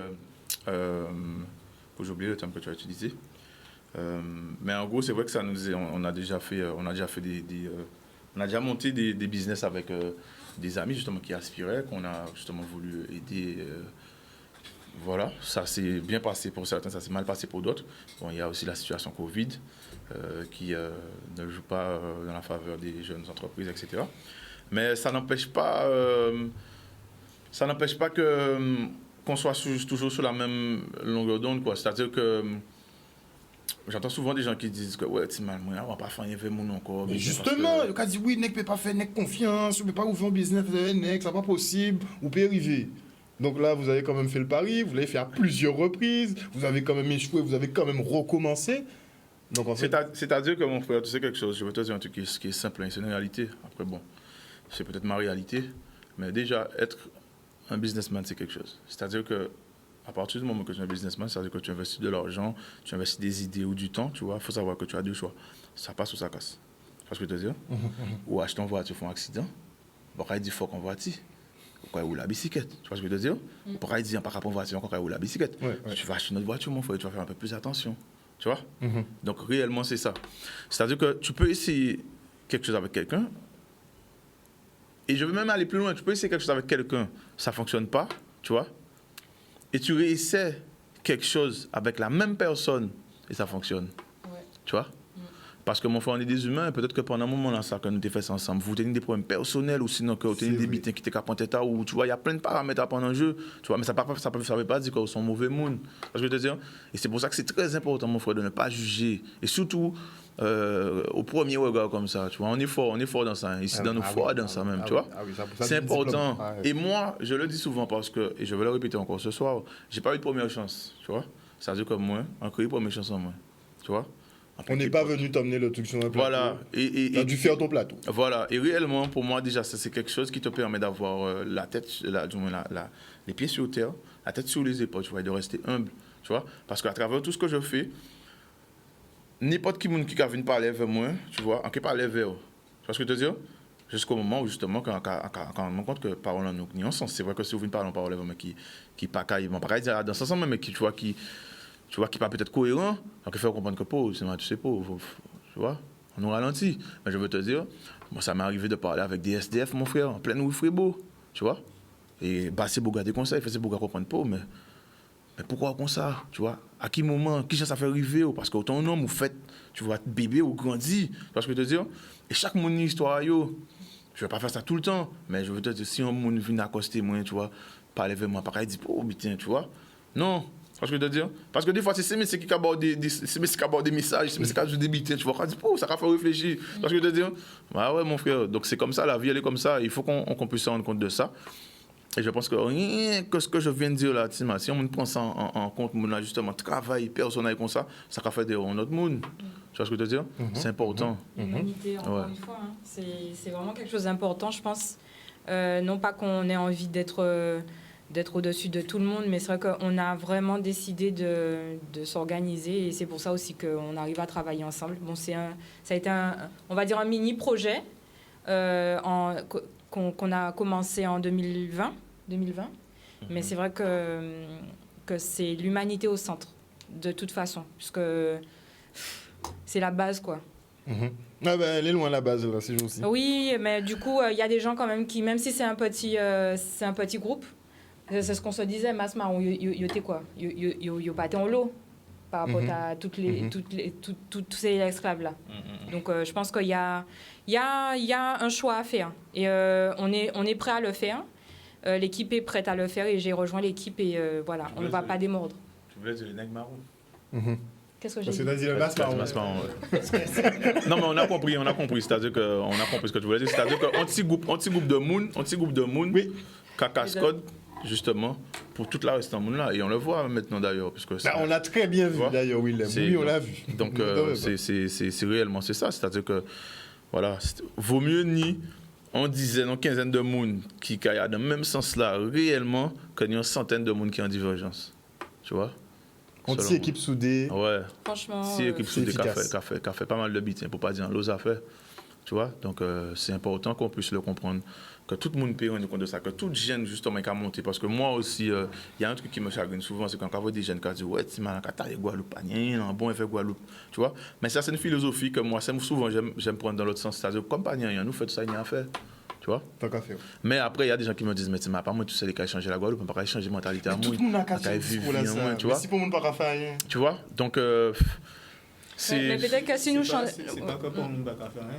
[SPEAKER 4] J'ai oublié le terme que tu as utilisé. Mais en gros, c'est vrai que ça nous on a déjà monté des business avec des amis justement qui aspiraient, qu'on a justement voulu aider. Voilà, ça s'est bien passé pour certains, ça s'est mal passé pour d'autres. Bon, il y a aussi la situation Covid qui ne joue pas dans la faveur des jeunes entreprises, etc. Mais ça n'empêche pas qu'on soit toujours sur la même longueur d'onde, quoi. C'est-à-dire que j'entends souvent des gens qui disent que ouais, on ne va pas faire un mon encore.
[SPEAKER 1] Mais justement, il a dit oui, ne peut pas faire confiance, on ne peut pas ouvrir un business, ça n'est pas possible, ou peut arriver. Donc là, vous avez quand même fait le pari, vous l'avez fait à plusieurs reprises, vous avez quand même échoué, vous avez quand même recommencé. Donc en fait...
[SPEAKER 4] C'est-à-dire que mon frère, tu sais quelque chose, je vais te dire un truc qui est simple, hein, c'est une réalité. Après, bon, c'est peut-être ma réalité, mais déjà, être un businessman, c'est quelque chose. C'est-à-dire que à partir du moment que tu es un businessman, c'est-à-dire que tu investis de l'argent, tu investis des idées ou du temps, tu vois, il faut savoir que tu as deux choix. Ça passe ou ça casse. Tu vois ce que je veux te dire? Ou acheter une voiture, font un accident, il dit faut qu'on voiture. Ou la bicyclette, tu vois ce que je veux dire? Pourquoi il dit par rapport à une voiture, ou la bicyclette? Tu vas acheter une autre voiture, mon frère, tu vas faire un peu plus attention. Tu vois? Donc réellement, c'est ça. C'est-à-dire que tu peux essayer quelque chose avec quelqu'un, et je veux même aller plus loin, tu peux essayer quelque chose avec quelqu'un, ça ne fonctionne pas, tu vois? Et tu réessaies quelque chose avec la même personne, et ça fonctionne. Ouais. Tu vois? Parce que mon frère, on est des humains, peut-être que pendant un moment là, ça, quand nous avons fait ça ensemble, vous tenez des problèmes personnels ou sinon que vous tenez des bitins qui étaient capant tête ou tu vois, il y a plein de paramètres à prendre en jeu, tu vois, mais ça ne veut pas dire qu'ils sont mauvais monde. Parce que je veux te dire, et c'est pour ça que c'est très important, mon frère, de ne pas juger. Et surtout, au premier regard comme ça, tu vois, on est fort dans ça, ici dans nos forts dans ça même, tu vois. C'est important. Et moi, je le dis souvent parce que, et je vais le répéter encore ce soir, j'ai pas eu de première chance, tu vois. Ça veut dire comme moi, encore une première chance en moi, tu vois.
[SPEAKER 1] On n'est pas venu t'emmener le truc sur un plateau.
[SPEAKER 4] Voilà.
[SPEAKER 1] Tu as dû faire ton plateau.
[SPEAKER 4] Voilà. Et réellement, pour moi, déjà, c'est quelque chose qui te permet d'avoir la tête, les pieds sur terre, la tête sur les épaules, tu vois, et de rester humble, tu vois. Parce qu'à travers tout ce que je fais, n'importe qui vient parler vers moi, tu vois, on peut parler vers eux. Tu vois ce que je veux dire? Jusqu'au moment où, justement, quand on me rend compte que parole en nous, ni en sens. C'est vrai que si vous venez parler en parole vers moi qui pas dire dans ce sens même, mais qui, tu vois, qui pas peut-être cohérent, donc il faut comprendre que tu sais pas, tu vois, on nous ralentit. Mais je veux te dire, moi ça m'est arrivé de parler avec des SDF, mon frère, en plein Wilfribo, tu vois. Et bah c'est beau garder comme ça, il faisait beau comprendre pas, mais pourquoi comme ça, tu vois? À quel moment, qui ça fait arriver? Parce que autant un homme, vous faites, tu vois, bébé ou grandi, tu vois ce que je veux te dire? Et chaque monde une histoire, yo. Je vais pas faire ça tout le temps, mais je veux te dire, si un monde vient accoster moi, tu vois, parler avec moi, pas dire, oh, putain, tu vois? Non. Parce que je veux dire, parce que des fois, c'est Messi qui aborde des messages, c'est Messi qui ajoute des bitins, tu vois, ça fait réfléchir. Parce que je veux dire, ouais, mon frère, donc c'est comme ça, la vie, elle est comme ça, il faut qu'on puisse se rendre compte de ça. Et je pense que rien que ce que je viens de dire là, si on prend ça en compte, mon justement, travail personnel comme ça va faire des autre monde. Tu vois ce que je veux dire? C'est important.
[SPEAKER 3] L'humanité, encore une fois, hein, c'est vraiment quelque chose d'important, je pense. Non pas qu'on ait envie d'être au-dessus de tout le monde, mais c'est vrai qu'on a vraiment décidé de s'organiser et c'est pour ça aussi qu'on arrive à travailler ensemble. Bon, ça a été on va dire un mini-projet qu'on a commencé en 2020. Mais c'est vrai que c'est l'humanité au centre, de toute façon, puisque c'est la base, quoi.
[SPEAKER 1] Ah ben, elle est loin la base, là, ces jours-ci.
[SPEAKER 3] Oui, mais du coup, il y a des gens quand même qui, même si c'est un petit groupe, c'est ce qu'on se disait, Masma, yo t'es quoi? Yo pas en lot par rapport à tous ces esclaves-là. Donc, je pense qu'il y a un choix à faire. Et on est prêt à le faire. L'équipe est prête à le faire et j'ai rejoint l'équipe et voilà, on ne va pas démordre.
[SPEAKER 4] Tu voulais dire les nègres marrons?
[SPEAKER 3] Qu'est-ce que j'ai dit?
[SPEAKER 1] Parce que tu as dit le masmaron.
[SPEAKER 4] Non, mais on a compris. C'est-à-dire qu'on a compris ce que tu voulais dire. C'est-à-dire qu'un petit groupe de monde,
[SPEAKER 1] oui,
[SPEAKER 4] casse code, justement, pour toute la reste du monde là. Et on le voit maintenant d'ailleurs.
[SPEAKER 1] On l'a très bien vu d'ailleurs, Willem. Oui, on l'a vu.
[SPEAKER 4] Donc, c'est réellement c'est ça. C'est-à-dire que, voilà, vaut mieux ni on dizaine, une quinzaine de monde qui a dans le même sens là, réellement, qu'il y a une centaine de monde qui est en divergence. Tu vois?
[SPEAKER 1] Si équipe soudée.
[SPEAKER 4] Ouais.
[SPEAKER 3] Franchement,
[SPEAKER 4] si équipe soudée qui a fait pas mal de bitins, pour pas dire l'ose affaire. Tu vois? Donc, c'est important qu'on puisse le comprendre. Que tout le monde peut rendre compte de ça. Que tout jeune, justement, qui a monté. Parce que moi aussi, il y a un truc qui me chagrine souvent, c'est quand on voit des jeunes qui disent ouais, tu m'as dit Guadeloupe, pas un bon effet Guadeloupe. Tu vois? Mais ça, c'est une philosophie que moi, souvent, j'aime prendre dans l'autre sens. C'est-à-dire, comme pas rien, nous faisons ça, il y a à faire. Tu vois?
[SPEAKER 1] Tant qu'à faire.
[SPEAKER 4] Mais après, il y a des gens qui me disent mais tu m'as pas moi, tu sais, les cas changer la Guadeloupe, on ne peut pas changer la mentalité à moi.
[SPEAKER 1] Tout le monde a qu'à vivre ça. Tu vois? Si pour le monde pas faire rien.
[SPEAKER 4] Tu vois? Donc, c'est.
[SPEAKER 3] Mais peut-être que si nous changeons.
[SPEAKER 2] C'est pas que pour nous, pas faire rien.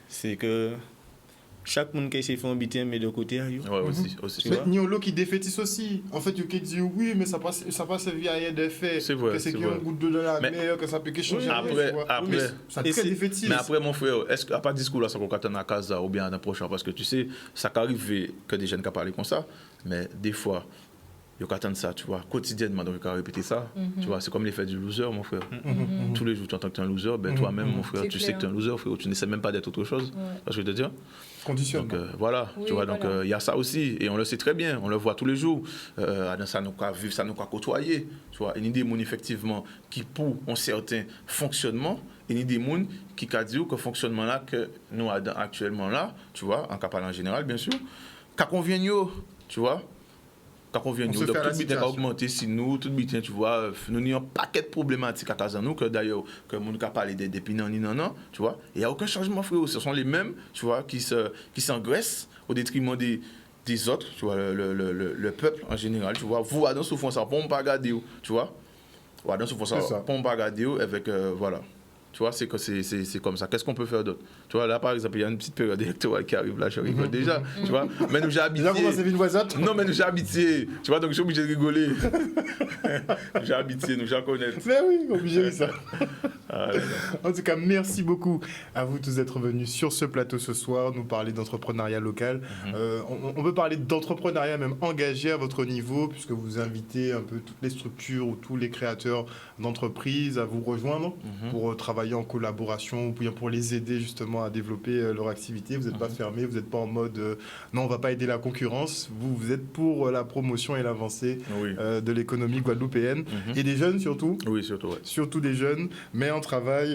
[SPEAKER 2] C'est que chaque monde qui essaie de faire un bitin, mais de côté.
[SPEAKER 4] Ouais, aussi.
[SPEAKER 1] Mais il y a qui défaitissent aussi. En fait, il y a qui disent oui, mais ça passe via rien de fait.
[SPEAKER 4] C'est vrai.
[SPEAKER 1] Que c'est qu'il y a un goût de la mer, que ça peut changer.
[SPEAKER 4] Après.
[SPEAKER 1] Ça très défaitiste.
[SPEAKER 4] Mais après, mon frère, est-ce qu'à pas de discours là, ça qu'on attend à casa ou bien à un prochain? Parce que tu sais, ça arrive que des jeunes qui parlent comme ça, mais des fois. Il faut attendre ça, tu vois, quotidiennement, donc il faut répéter ça. Tu vois, c'est comme l'effet du loser, mon frère. Tous les jours, tu entends que tu es un loser, ben toi-même, mon frère, tu sais que tu es un loser, frère, tu n'essaies même pas d'être autre chose. Parce que je veux te dire.
[SPEAKER 1] Conditionnement.
[SPEAKER 4] Donc voilà, oui, tu vois, voilà. Donc il y a ça aussi, et on le sait très bien, on le voit tous les jours. Ça nous a vivre, ça nous a côtoyer, tu vois. Il y a des gens, effectivement, qui pour un certain fonctionnement, il y a des gens qui disent que le fonctionnement là, que nous avons actuellement là, tu vois, en cas en général, bien sûr, qu'à convient, tu vois. Quand on vient nous, donc tout bitin a augmenté si nous, tout bitin, tu vois, nous avons un paquet de problématiques à casa nous, que d'ailleurs, que nous avons parlé des non, tu vois, il n'y a aucun changement, frère, ce sont les mêmes, tu vois, qui s'engraissent au détriment des autres, tu vois, le peuple en général, tu vois, vous, dans souffrance, ça pompe pas garder, tu vois, dans souffrance, ça pompe pas garder, avec, voilà. Tu vois, c'est comme ça. Qu'est-ce qu'on peut faire d'autre? Tu vois, là, par exemple, il y a une petite période électorale qui arrive là, je rigole déjà. Tu vois, mais nous, j'ai habité.
[SPEAKER 1] Déjà, comment c'est une voisine?
[SPEAKER 4] Non, mais nous, j'ai habité. Tu vois, donc je suis obligé de rigoler. J'ai habité, nous, j'ai connaître.
[SPEAKER 1] Mais oui, obligé, ça.
[SPEAKER 4] Ah, là, là.
[SPEAKER 1] En tout cas, merci beaucoup à vous tous d'être venus sur ce plateau ce soir, nous parler d'entrepreneuriat local. On peut parler d'entrepreneuriat même engagé à votre niveau, puisque vous invitez un peu toutes les structures ou tous les créateurs d'entreprises à vous rejoindre pour travailler en collaboration ou bien pour les aider justement à développer leur activité. Vous n'êtes pas fermé, vous n'êtes pas en mode non, on ne va pas aider la concurrence. Vous êtes pour la promotion et l'avancée de l'économie guadeloupéenne et des jeunes surtout.
[SPEAKER 4] Oui, surtout, ouais.
[SPEAKER 1] Surtout des jeunes, mais un travail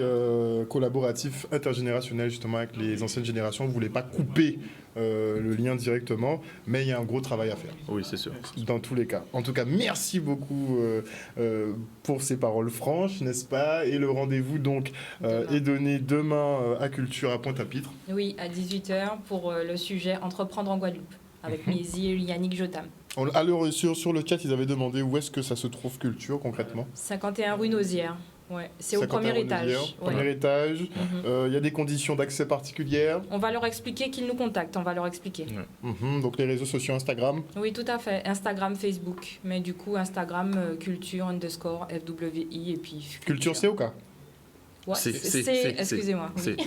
[SPEAKER 1] collaboratif intergénérationnel justement avec les anciennes générations. Vous ne voulez pas couper le lien directement, mais il y a un gros travail à faire.
[SPEAKER 4] Oui, c'est sûr.
[SPEAKER 1] Dans tous les cas. En tout cas, merci beaucoup pour ces paroles franches, n'est-ce pas? Et le rendez-vous donc est donné demain à Culture à Pointe-à-Pitre.
[SPEAKER 3] Oui, à 18h pour le sujet Entreprendre en Guadeloupe avec Mézi et Yannick Jotam.
[SPEAKER 1] Alors sur le chat, ils avaient demandé où est-ce que ça se trouve Culture concrètement?
[SPEAKER 3] 51 rue Nausière. Ouais, c'est au premier étage. Ouais.
[SPEAKER 1] Premier étage. Il y a des conditions d'accès particulières.
[SPEAKER 3] On va leur expliquer qu'ils nous contactent, on va leur expliquer.
[SPEAKER 1] Donc les réseaux sociaux, Instagram.
[SPEAKER 3] Oui, tout à fait. Instagram, Facebook. Mais du coup, Instagram, culture_FWI et puis...
[SPEAKER 1] Culture, c'est au cas.
[SPEAKER 3] Ouais, excusez-moi.
[SPEAKER 4] C'est.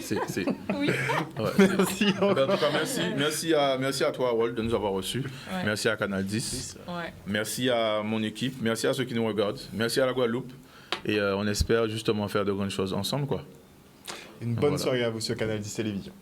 [SPEAKER 3] Oui.
[SPEAKER 4] Ouais.
[SPEAKER 1] Merci.
[SPEAKER 4] En tout cas, merci à toi, Harold, de nous avoir reçus.
[SPEAKER 3] Ouais.
[SPEAKER 4] Merci à Canal 10.
[SPEAKER 3] Ouais.
[SPEAKER 4] Merci à mon équipe. Merci à ceux qui nous regardent. Merci à la Guadeloupe. Et on espère justement faire de grandes choses ensemble, quoi.
[SPEAKER 1] Une bonne soirée à vous sur Canal 10 Télévision.